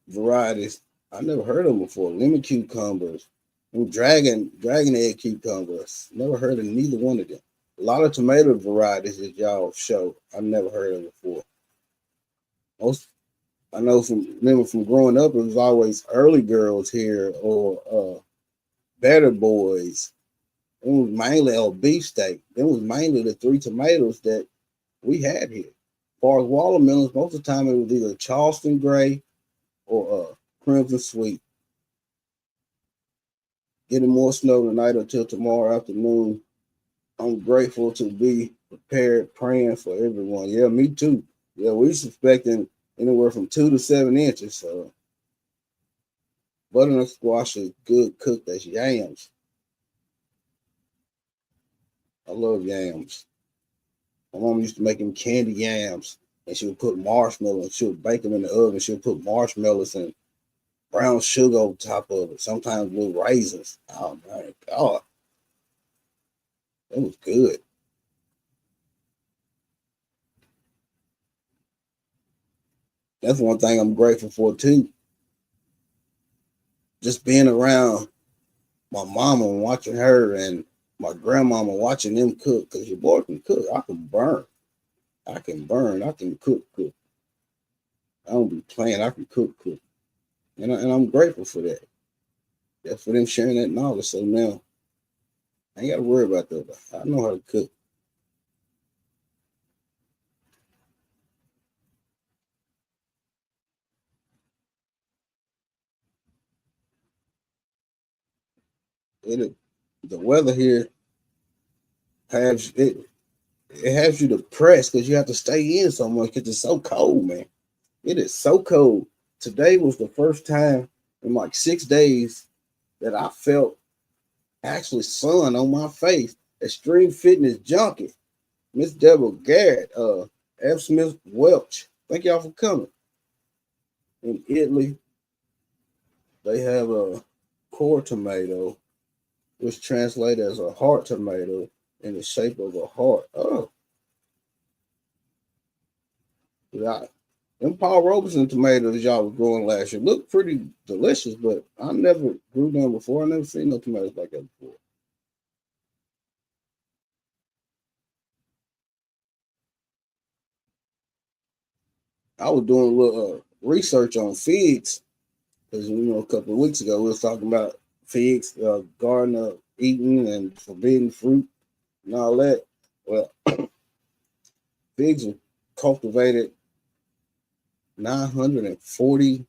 varieties, I never heard of them before. Lemon cucumbers and dragon egg cucumbers. Never heard of neither one of them. A lot of tomato varieties that y'all show, I've never heard of before. Most I know from growing up, it was always early girls here or better boys. It was mainly beefsteak. It was mainly the three tomatoes that we had here. As far as watermelons, most of the time it was either Charleston Gray or Crimson Sweet. Getting more snow tonight until tomorrow afternoon. I'm grateful to be prepared, praying for everyone. Yeah, me too. Yeah, we're suspecting anywhere from 2 to 7 inches. So butternut squash is good cooked as yams. I love yams. My mom used to make them candy yams, and she would put marshmallows. She would bake them in the oven. She would put marshmallows and brown sugar on top of it. Sometimes with raisins. Oh my God, it was good. That's one thing I'm grateful for too. Just being around my mama and watching her and my grandmama, watching them cook, because your boy can cook. I can burn. I can cook. I don't be playing. I can cook. And I'm grateful for that. That's for them sharing that knowledge. So now I ain't got to worry about that. I know how to cook. The weather here has it. It has you depressed because you have to stay in so much because it's so cold, man. It is so cold. Today was the first time in like 6 days that I felt actually sun on my face. Extreme Fitness Junkie, Miss Deborah Garrett, F. Smith Welch. Thank y'all for coming. In Italy, they have a core tomato, which translates as a heart tomato in the shape of a heart. Oh, yeah. Them Paul Robeson tomatoes y'all was growing last year look pretty delicious, but I never grew them before. I never seen no tomatoes like that before. I was doing a little research on figs because a couple of weeks ago we was talking about figs, Garden of Eden and forbidden fruit and all that. Well, figs were cultivated 920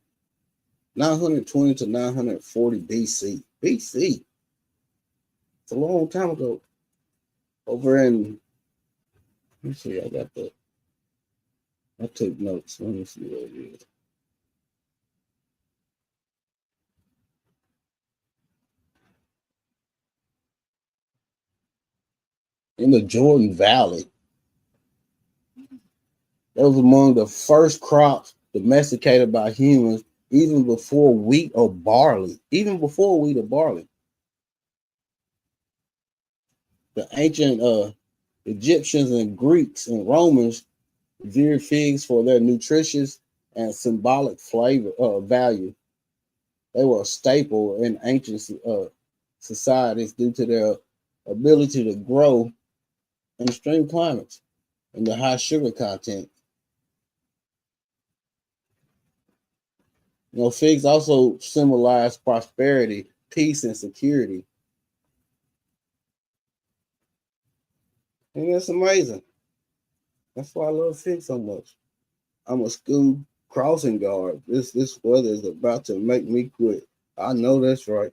to 940 BC. BC. It's a long time ago. Over in, let me see, I took notes. Let me see what it is. In the Jordan Valley, that was among the first crops domesticated by humans, even before wheat or barley. Even before wheat or barley. The ancient Egyptians and Greeks and Romans revered figs for their nutritious and symbolic flavor value. They were a staple in ancient societies due to their ability to grow in extreme climates and the high sugar content. Figs also symbolize prosperity, peace, and security. And that's amazing. That's why I love figs so much. I'm a school crossing guard. This weather is about to make me quit. I know that's right.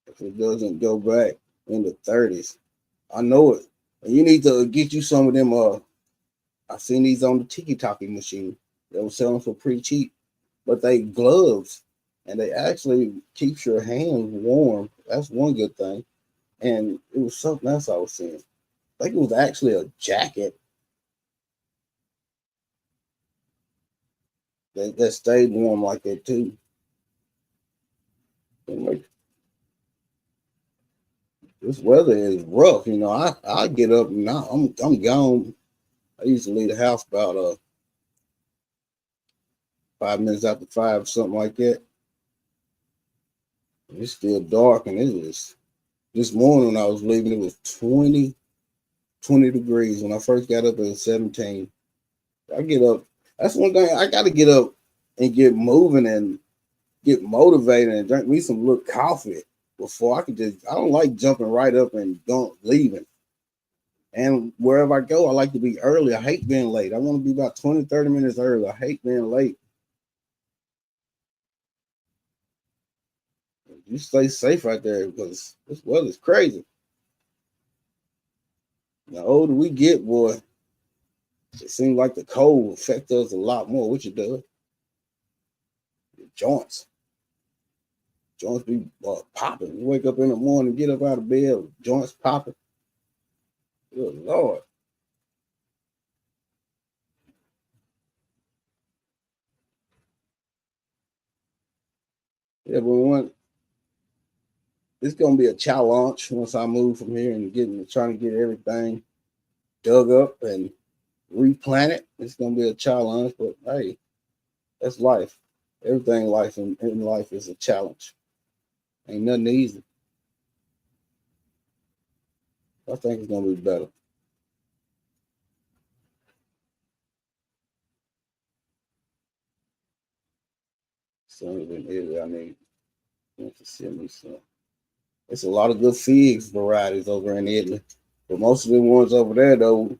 If it doesn't go back in the 30s, I know it. And you need to get you some of them. I seen these on the tiki talkie machine. They were selling for pretty cheap, but they gloves, and they actually keeps your hands warm. That's one good thing. And it was something else I was seeing. I think it was actually a jacket that stayed warm like that too. Like, this weather is rough. I get up and I'm gone. I used to leave the house about 5 minutes after 5, something like that. It's still dark, and it is. This morning when I was leaving, it was 20 degrees. When I first got up, it was 17. I get up. That's one thing. I got to get up and get moving and get motivated and drink me some little coffee before I don't like jumping right up and leaving. And wherever I go, I like to be early. I hate being late. I want to be about 20, 30 minutes early. I hate being late. You stay safe out there because this weather's crazy. The older we get, boy, it seems like the cold will affect us a lot more, which it does. Your joints be popping. You wake up in the morning, get up out of bed, joints popping. Good Lord. Yeah, but it's gonna be a challenge once I move from here and trying to get everything dug up and replanted. It's gonna be a challenge, but hey, that's life. Everything in life is a challenge. Ain't nothing easy. I think it's gonna be better. Sooner than Italy, I need to send me some. It's a lot of good figs varieties over in Italy, but most of the ones over there though,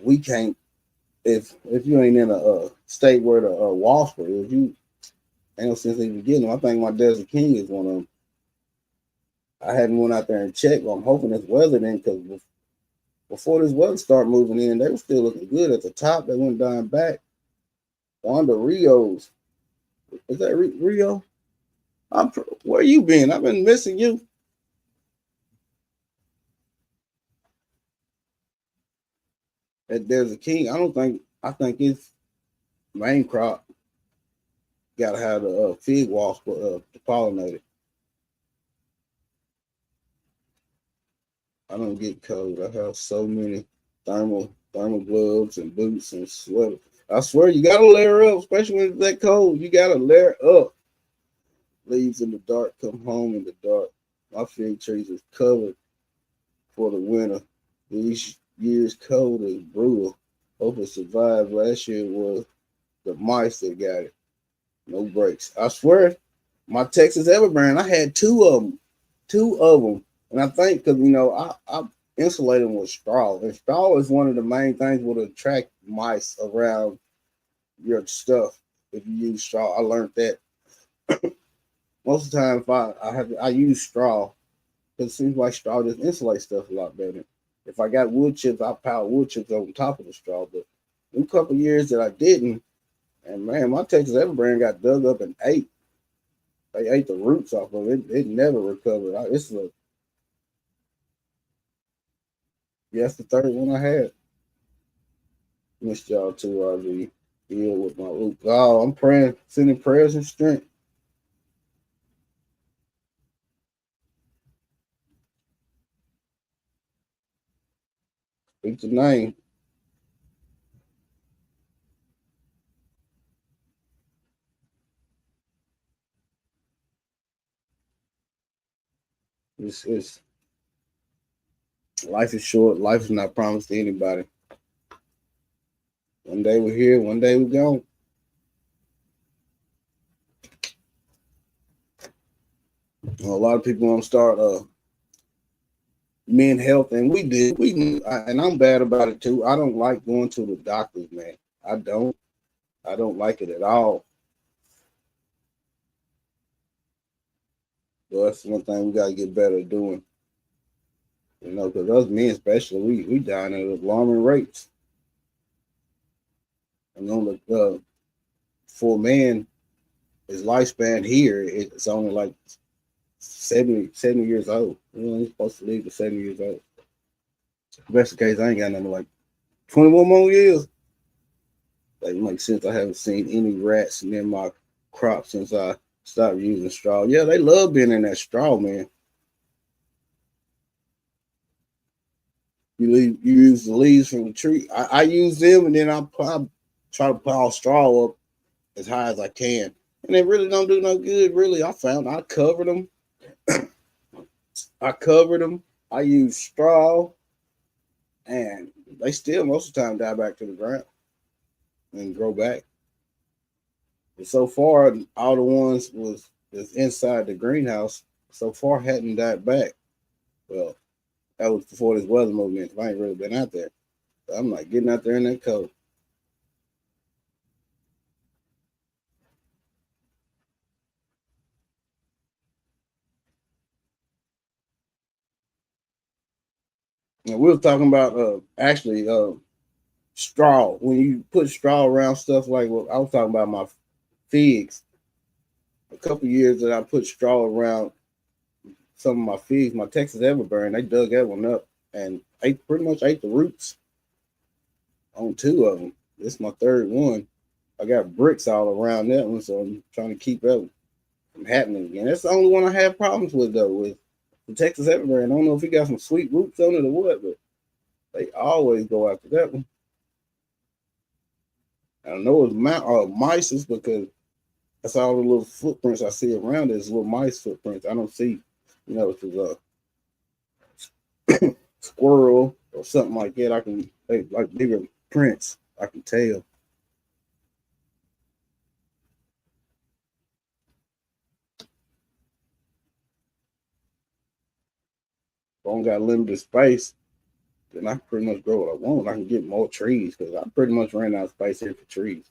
we can't. If you ain't in a state where the wasp is, you ain't no sense even getting them. I think my Desert King is one of them. I hadn't went out there and checked, but I'm hoping it's weathered in because before this weather started moving in, they were still looking good at the top. They went down back. Wanda Rios. Is that Rio? Where you been? I've been missing you. At Desert King, I think its main crop gotta have the fig wasp to pollinate it. I don't get cold. I have so many thermal thermal gloves and boots and sweater. I swear you gotta layer up, especially when it's that cold. You gotta layer up. Leaves in the dark, come home in the dark. My fig trees is covered for the winter. These years cold is brutal. Hope it survived. Last year was the mice that got it. No breaks. I swear, my Texas Evergreen, I had two of them. Two of them. And I think because, I insulated them with straw. And straw is one of the main things that will attract mice around your stuff if you use straw. I learned that. Most of the time, if I use straw, because it seems like straw just insulates stuff a lot better. If I got wood chips, I pile wood chips on top of the straw. But in a couple of years that I didn't, and man, my Texas Evergreen got dug up and ate. They ate the roots off of it. It never recovered. That's the third one I had. Missed y'all too, RV. Deal with my root. Oh, I'm praying, sending prayers and strength. Speak the name. It's life is short. Life is not promised to anybody. One day we're here, one day we're gone. A lot of people want to start men health, and and I'm bad about it too. I don't like going to the doctors, man. I don't like it at all. But that's one thing we gotta get better at doing. Because us men especially, we dying at alarming rates. And on the for a man, his lifespan here it's only like 70 years old. He's supposed to live to 70 years old. If that's the case, I ain't got nothing like 21 more years. That makes sense. I haven't seen any rats near my crop since I stopped using straw. Yeah, they love being in that straw, man. You use the leaves from the tree. I use them, and then I try to pile straw up as high as I can. And they really don't do no good, really. I covered them. I use straw, and they still most of the time die back to the ground and grow back. But so far, all the ones that's inside the greenhouse so far hadn't died back. Well, that was before this weather movement. I ain't really been out there. So I'm like getting out there in that cold. And we were talking about actually straw. When you put straw around stuff like what I was talking about my figs. A couple years that I put straw around some of my figs, my Texas Everburn, they dug that one up and pretty much ate the roots on two of them. This is my third one. I got bricks all around that one, so I'm trying to keep that from happening again. That's the only one I have problems with though, with the Texas Everburn. I don't know if he got some sweet roots on it or what, but they always go after that one. I know it's mice is because that's all the little footprints I see around it is little mice footprints. I don't see, if it's a squirrel or something like that. Like bigger prints, I can tell. If I don't got limited space, then I can pretty much grow what I want. I can get more trees because I pretty much ran out of space here for trees.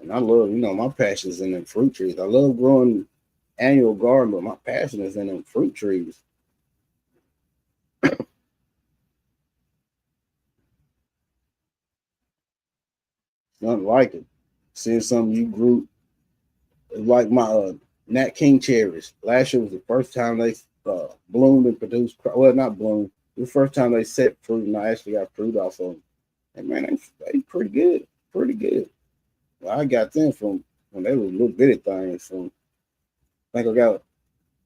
And I love, my passion is in them fruit trees. I love growing annual garden, but my passion is in them fruit trees. Nothing like it. Seeing something you grew, like my Nat King cherries. Last year was the first time they bloomed and produced. Well, not bloomed. It was the first time they set fruit, and I actually got fruit off of them. And man, they pretty good. Pretty good. Well, I got them from when they were little bitty things. From I think I got a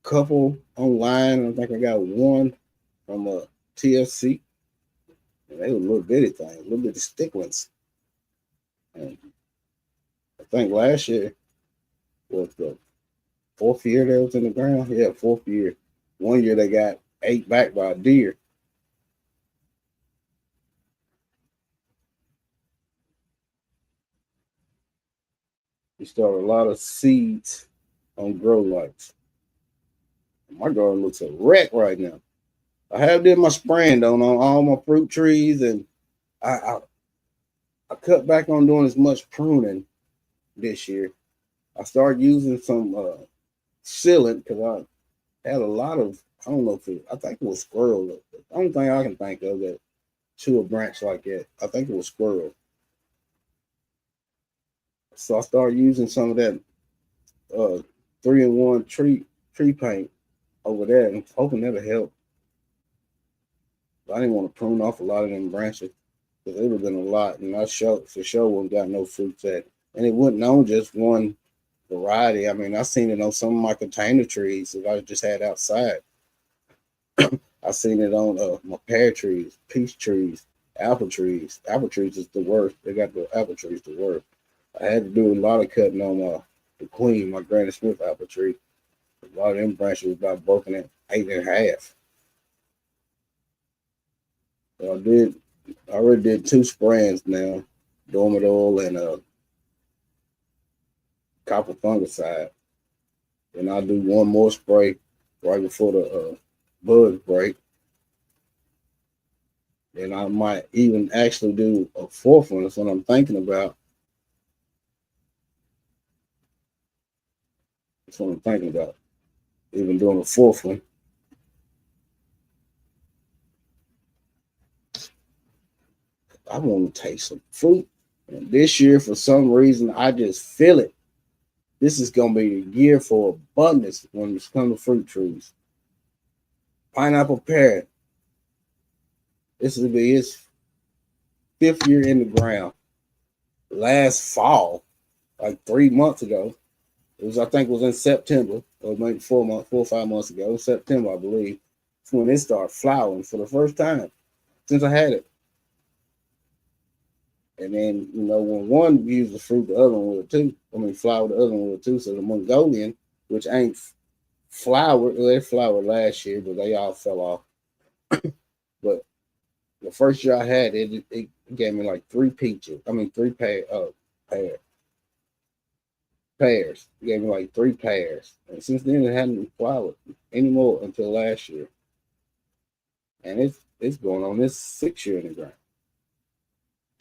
couple online. I think I got one from TFC. And they were little bitty things, little bitty sticklings. And I think last year was the fourth year they was in the ground. Yeah, fourth year. One year they got ate back by a deer. We started a lot of seeds on grow lights. My garden looks a wreck right now. I have did my spraying though on all my fruit trees, and I I cut back on doing as much pruning this year. I started using some sealant because I had a lot of, I don't know if it, I think it was squirrel. The only thing I can think of that chew a branch like that, I think it was squirrel. So I started using some of that 3-in-1 tree paint over there, and hoping that'll help. But I didn't want to prune off a lot of them branches because it would have been a lot, and I for sure wouldn't got no fruits at. And it wasn't on just one variety. I mean, I seen it on some of my container trees that I just had outside. I seen it on my pear trees, peach trees, apple trees. Apple trees is the worst. They got the apple trees the worst. I had to do a lot of cutting on the queen, my Granny Smith apple tree. A lot of them branches was about broken at 8.5. So I already did 2 sprayings now, dormant oil and copper fungicide. And I'll do one more spray right before the bugs break. And I might even actually do a 4th one. That's what I'm thinking about. That's what I'm thinking about. Even doing a 4th one. I want to taste some fruit. And this year, for some reason, I just feel it. This is going to be the year for abundance when it comes to fruit trees. Pineapple pear. This will be his 5th year in the ground. Last fall, like 3 months ago, I think it was in September, or maybe 4 or 5 months ago, September, I believe. It's when it started flowering for the first time since I had it. And then, when one used the fruit, the other one will too. Flower, the other one will too. So the Mongolian, which ain't flowered, well, they flowered last year, but they all fell off. But the first year I had it, it gave me like 3 peaches. 3 pears. It gave me like 3 pears. And since then, it hadn't flowered anymore until last year. And it's going on this 6th year in the ground.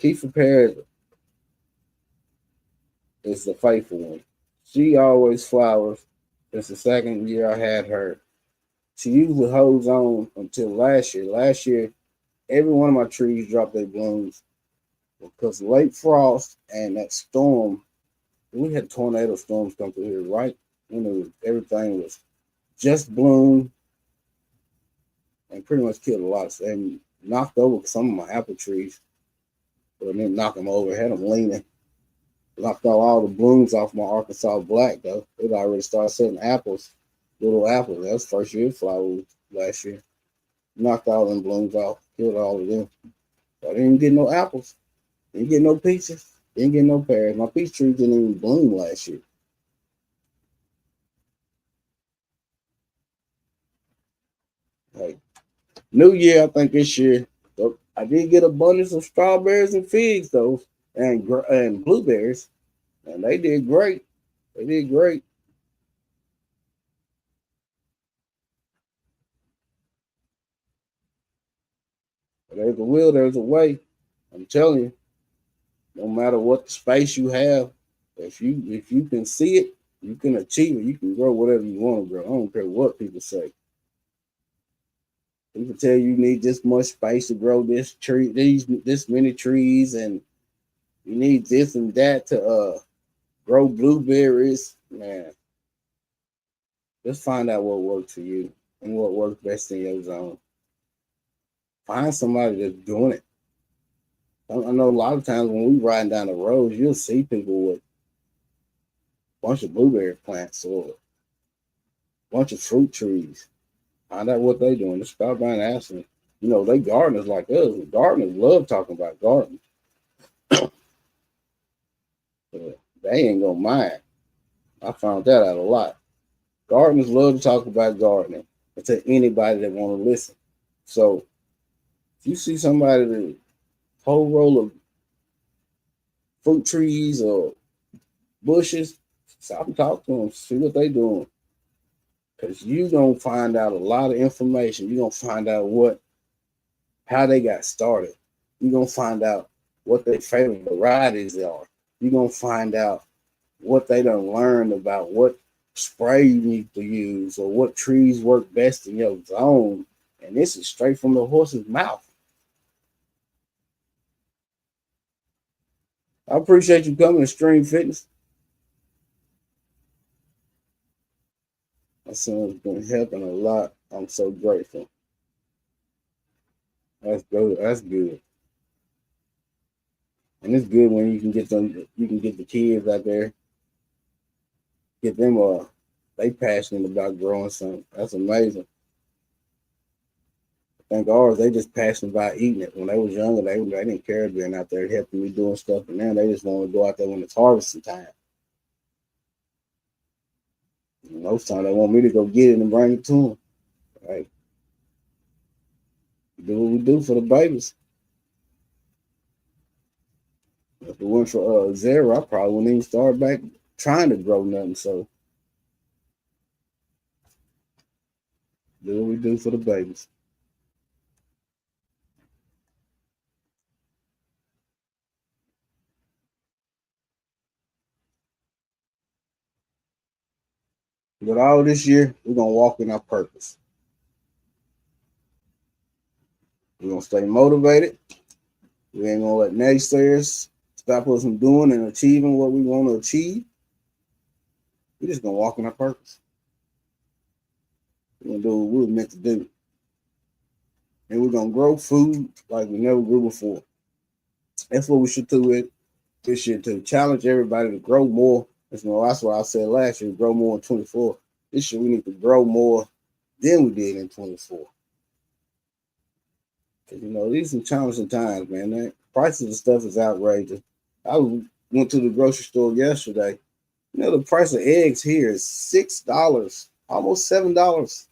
Kiefer pear is the faithful one. She always flowers. It's the 2nd year I had her. She usually holds on until last year. Last year, every one of my trees dropped their blooms because late frost and that storm. We had tornado storms come through here, right? Everything was just bloomed and pretty much killed a lot and knocked over some of my apple trees. But I didn't knock them over, had them leaning. Knocked all the blooms off my Arkansas black, though. It already started setting apples, little apples. That was the first year flowers last year. Knocked all them blooms off, killed all of them. So I didn't even get no apples. Didn't get no peaches. Didn't get no pears. My peach trees didn't even bloom last year. Like, New Year, I think this year, I did get abundance of strawberries and figs, though, and blueberries, and they did great. They did great. There's a will, there's a way. I'm telling you, no matter what space you have, if you can see it, you can achieve it. You can grow whatever you want to grow. I don't care what people say. People tell you need this much space to grow this tree, this many trees, and you need this and that to grow blueberries. Man, just find out what works for you and what works best in your zone. Find somebody that's doing it. I know a lot of times when we riding down the roads, you'll see people with a bunch of blueberry plants or a bunch of fruit trees. Find out what they're doing. Just start by and asking. You know, they gardeners like us. Gardeners love talking about gardening. They ain't gonna mind. I found that out a lot. Gardeners love to talk about gardening and to anybody that want to listen. So if you see somebody that whole roll of fruit trees or bushes, stop and talk to them, see what they doing. Because you gonna find out a lot of information. You're gonna find out how they got started. You're gonna find out what their favorite varieties are. You're gonna find out what they done learned about what spray you need to use or what trees work best in your zone. And this is straight from the horse's mouth. I appreciate you coming to Stream Fitness. My son's been helping a lot. I'm so grateful. That's good. That's good. And it's good when you can get the kids out there, get them they passionate about growing something. That's amazing. I think ours, they just passionate about eating it. When they was younger, they didn't care being out there helping me doing stuff, and now they just want to go out there when it's harvesting time. And most times they want me to go get it and bring it to them. Right? Do what we do for the babies. If it went for zero, I probably wouldn't even start back trying to grow nothing. So do what we do for the babies. But all this year, we're gonna walk in our purpose. We're gonna stay motivated. We ain't gonna let naysayers stop us from doing and achieving what we want to achieve. We're just gonna walk in our purpose. We're gonna do what we were meant to do. And we're gonna grow food like we never grew before. That's what we should do with this year, to challenge everybody to grow more. That's what I said last year, grow more in 24. This year we need to grow more than we did in 24. Because, these are some challenging times, man. The prices of stuff is outrageous. I went to the grocery store yesterday. The price of eggs here is $6, almost $7.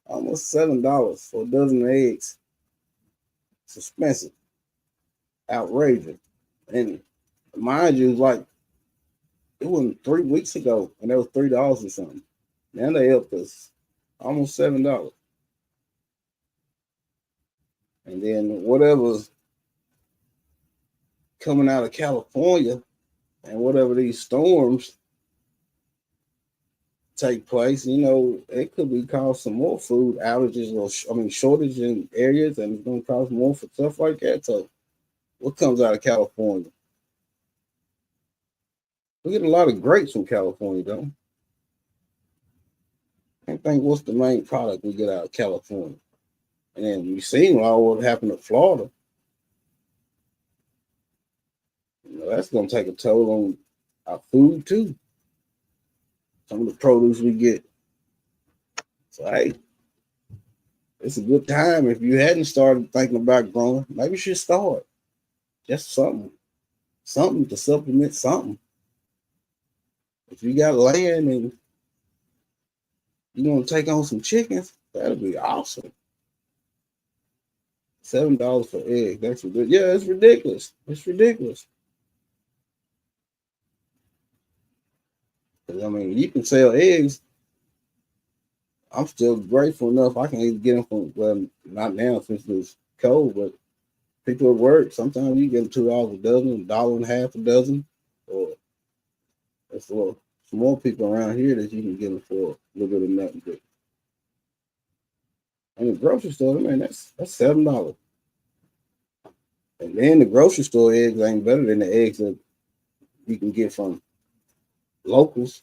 Almost $7 for a dozen of eggs. It's expensive. Outrageous. And mind you, it wasn't 3 weeks ago, and that was $3 or something. Now they up us almost $7. And then whatever's coming out of California and whatever these storms take place, it could be cause some more food outages or shortage in areas, and it's going to cause more for stuff like that. So what comes out of California? We get a lot of grapes from California, don't we? I think what's the main product we get out of California? And then we've seen all what happened to Florida. That's going to take a toll on our food too. Some of the produce we get. So, hey, it's a good time. If you hadn't started thinking about growing, maybe you should start. Just something to supplement something. If you got land and you're going to take on some chickens, that'll be awesome. $7 for eggs. That's ridiculous. Yeah, it's ridiculous. It's ridiculous. You can sell eggs. I'm still grateful enough. I can even get them from, well, not now since it's cold, but people at work, sometimes you get them $2 a dozen, $1.50 a dozen, or for some more people around here that you can get them for a little bit of nothing. But in the grocery store, that's $7. And then the grocery store eggs ain't better than the eggs that you can get from locals,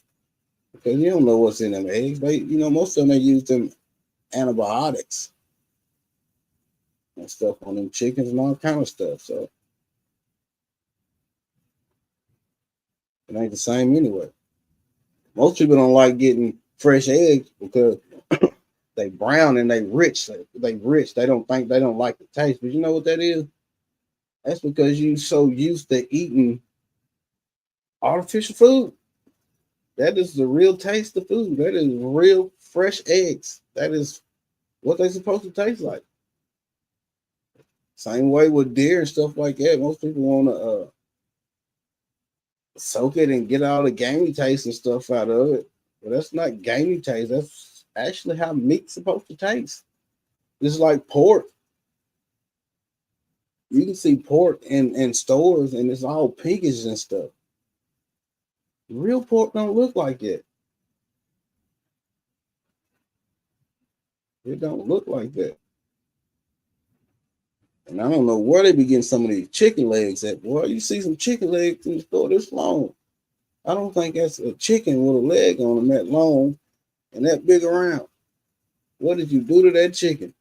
because you don't know what's in them eggs. Most of them, they use them antibiotics and stuff on them chickens and all kind of stuff. So it ain't the same anyway. Most people don't like getting fresh eggs because they brown and they rich. They rich. They don't like the taste. But you know what that is? That's because you so used to eating artificial food. That is the real taste of food. That is real fresh eggs. That is what they're supposed to taste like. Same way with deer and stuff like that. Most people want to soak it and get all the gamey taste and stuff out of it. But that's not gamey taste. That's actually how meat's supposed to taste. It's like pork. You can see pork in stores and it's all pinkish and stuff. Real pork don't look like that. It don't look like that. And I don't know where they be getting some of these chicken legs at. Boy, you see some chicken legs in the store this long. I don't think that's a chicken with a leg on them that long and that big around. What did you do to that chicken?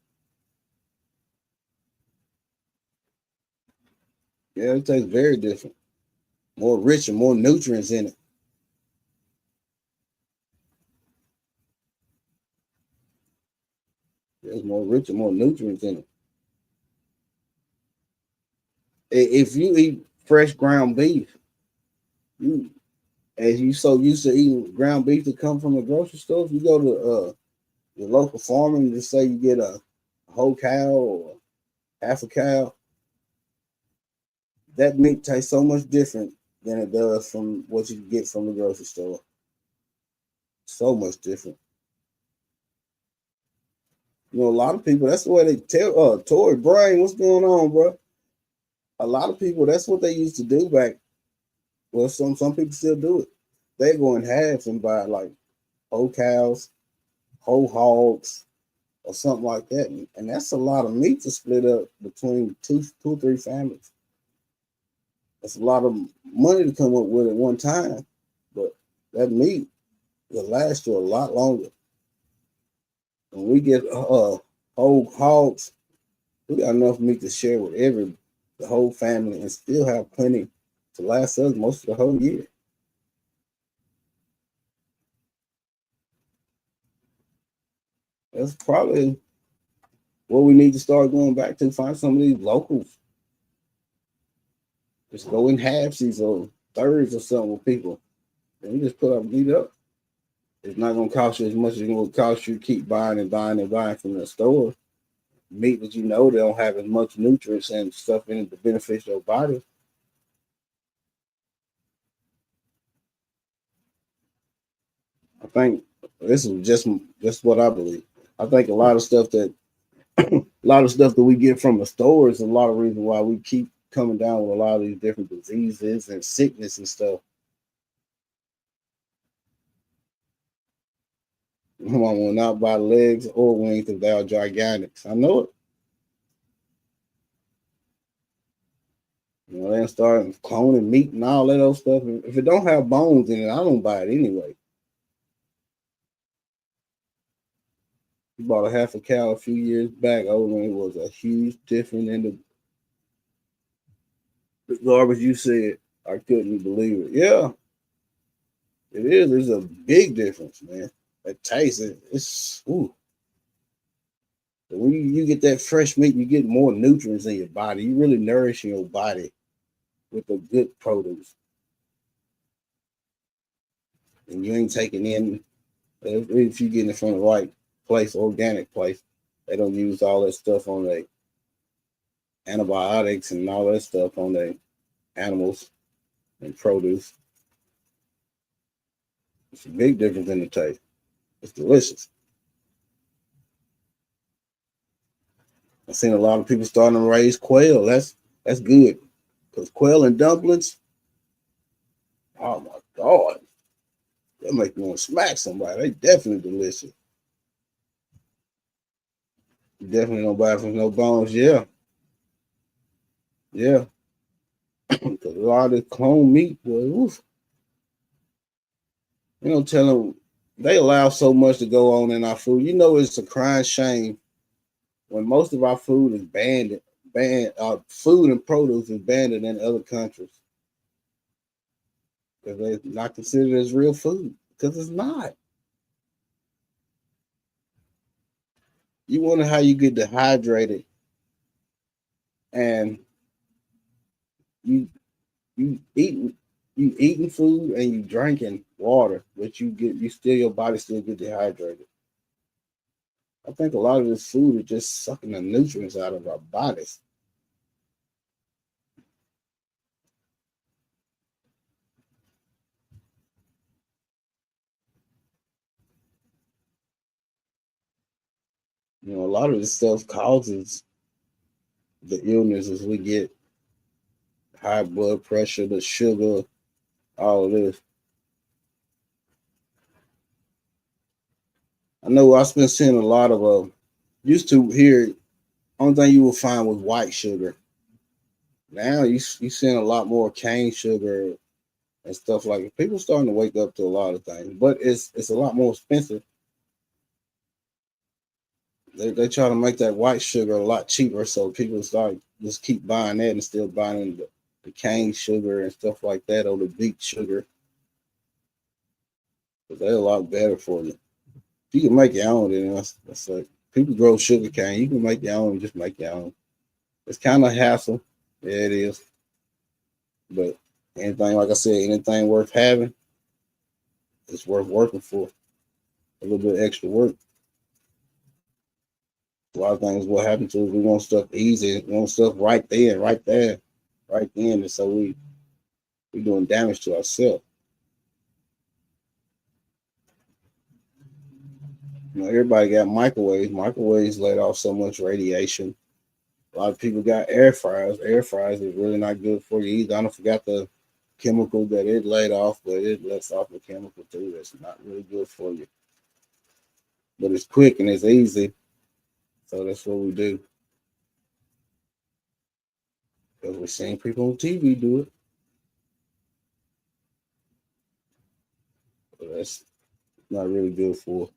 Yeah, it tastes very different. More rich and more nutrients in it. There's more rich and more nutrients in it. If you eat fresh ground beef, you as you so used to eating ground beef that come from the grocery store, if you go to the local farmer and just say you get a whole cow or half a cow, that meat tastes so much different than it does from what you get from the grocery store. So much different. You know, a lot of people, that's the way they tell Tory Brain, what's going on, bro? A lot of people, that's what they used to do back. Well, some people still do it. They go in halves and buy like whole cows, whole hogs, or something like that. And that's a lot of meat to split up between two or three families. That's a lot of money to come up with at one time. But that meat will last you a lot longer. When we get whole hogs, we got enough meat to share with the whole family and still have plenty to last us most of the whole year. That's probably what we need to start going back to. Find some of these locals. Just go in halfsies or thirds or something with people. And you just put up meat up. It's not going to cost you as much as it will cost you to keep buying and buying and buying from the store. Meat that you know they don't have as much nutrients and stuff in it to benefit your body. I think this is just what I believe. I think a lot of stuff that we get from the store is a lot of reason why we keep coming down with a lot of these different diseases and sickness and stuff. My mom will not buy legs or wings if they are gigantics. I know it. You know, they start cloning meat and all that old stuff. If it don't have bones in it, I don't buy it anyway. We bought a half a cow a few years back. Odom, it was a huge difference in the garbage you said. I couldn't believe it. Yeah, it is. There's a big difference, man. That taste, it's ooh. But when you get that fresh meat, you get more nutrients in your body. You really nourish your body with the good produce. And you ain't taking in, if you get it from the right place, organic place, they don't use all that stuff on the antibiotics and all that stuff on the animals and produce. It's a big difference in the taste. It's delicious. I've seen a lot of people starting to raise quail. That's good. Because quail and dumplings, oh my God. They make me want to smack somebody. They definitely delicious. You definitely don't buy from no bones. Yeah. Yeah. Because a lot of this clone meat, boy, oof. You know, tell them they allow so much to go on in our food. You know, it's a crying shame when most of our food is banned. Food and produce is banned in other countries because they're not considered as real food because it's not. You wonder how you get dehydrated and you you eating you eating food and you drinking water, but you still your body still get dehydrated. I think a lot of this food is just sucking the nutrients out of our bodies. You know, a lot of this stuff causes the illnesses we get: high blood pressure, the sugar, all of this. I know I've been seeing a lot of used to hear only thing you will find was white sugar. Now you seeing a lot more cane sugar and stuff like it. People starting to wake up to a lot of things, but it's a lot more expensive. They try to make that white sugar a lot cheaper, so people start just keep buying that and still buying the cane sugar and stuff like that, or the beet sugar, because they're a lot better for you. You can make your own, then that's like people grow sugar cane. You can make your own, just make your own. It's kind of hassle, yeah, it is. But anything, like I said, anything worth having, it's worth working for. A little bit extra work. A lot of things what happens to us, we want stuff easy, we want stuff right there, right there, right then, and so we doing damage to ourselves. You know, everybody got microwaves. Microwaves let off so much radiation. A lot of people got air fryers. Air fryers is really not good for you either. I don't forgot the chemical that it laid off, but it lets off a chemical too that's not really good for you. But it's quick and it's easy. So that's what we do. Because we're seeing people on TV do it. But that's not really good for.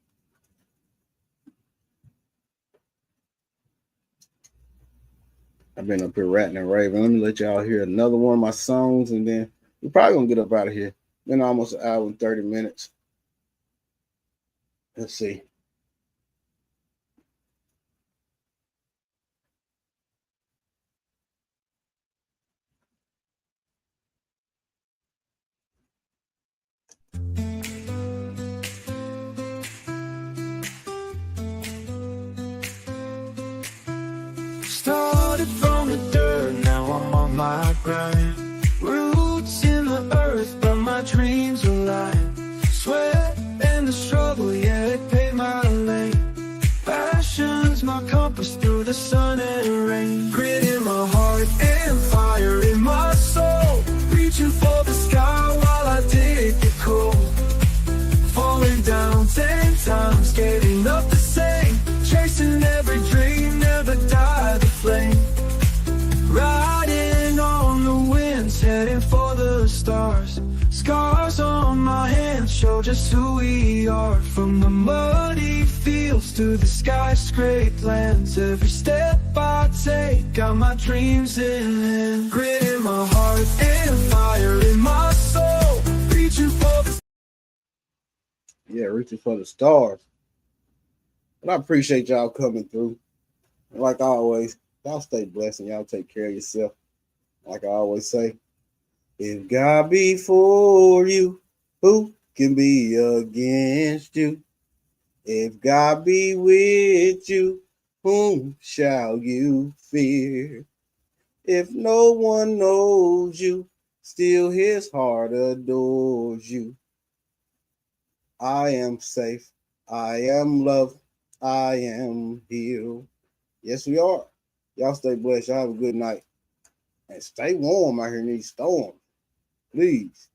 I've been up here ratting and raving. Let me let y'all hear another one of my songs, and then we're probably gonna get up out of here. Been almost an hour and 30 minutes. Let's see. Started from the dirt, now I'm on my grind. Roots in the earth, but my dreams alive. Sweat and the struggle, yeah, it paved my lane. Passion's my compass through the sun and rain. Grit in my heart and fire in my soul. Reaching for the sky while I dig the cold. Falling down 10 times, getting up the same. Chasing every dream, never die the flame. Riding on the winds, heading for the stars. Scars on my hands show just who we are. From the muddy fields to the skyscraped lands, every step I take, got my dreams in hand. Grit in my heart and fire in my soul. Reaching for the reaching for the stars. But I appreciate y'all coming through. And like always, y'all stay blessed and y'all take care of yourself. Like I always say, if God be for you, who can be against you? If God be with you, whom shall you fear? If no one knows you, still his heart adores you. I am safe. I am loved. I am healed. Yes, we are. Y'all stay blessed. Y'all have a good night. And stay warm out here in these storms. Please.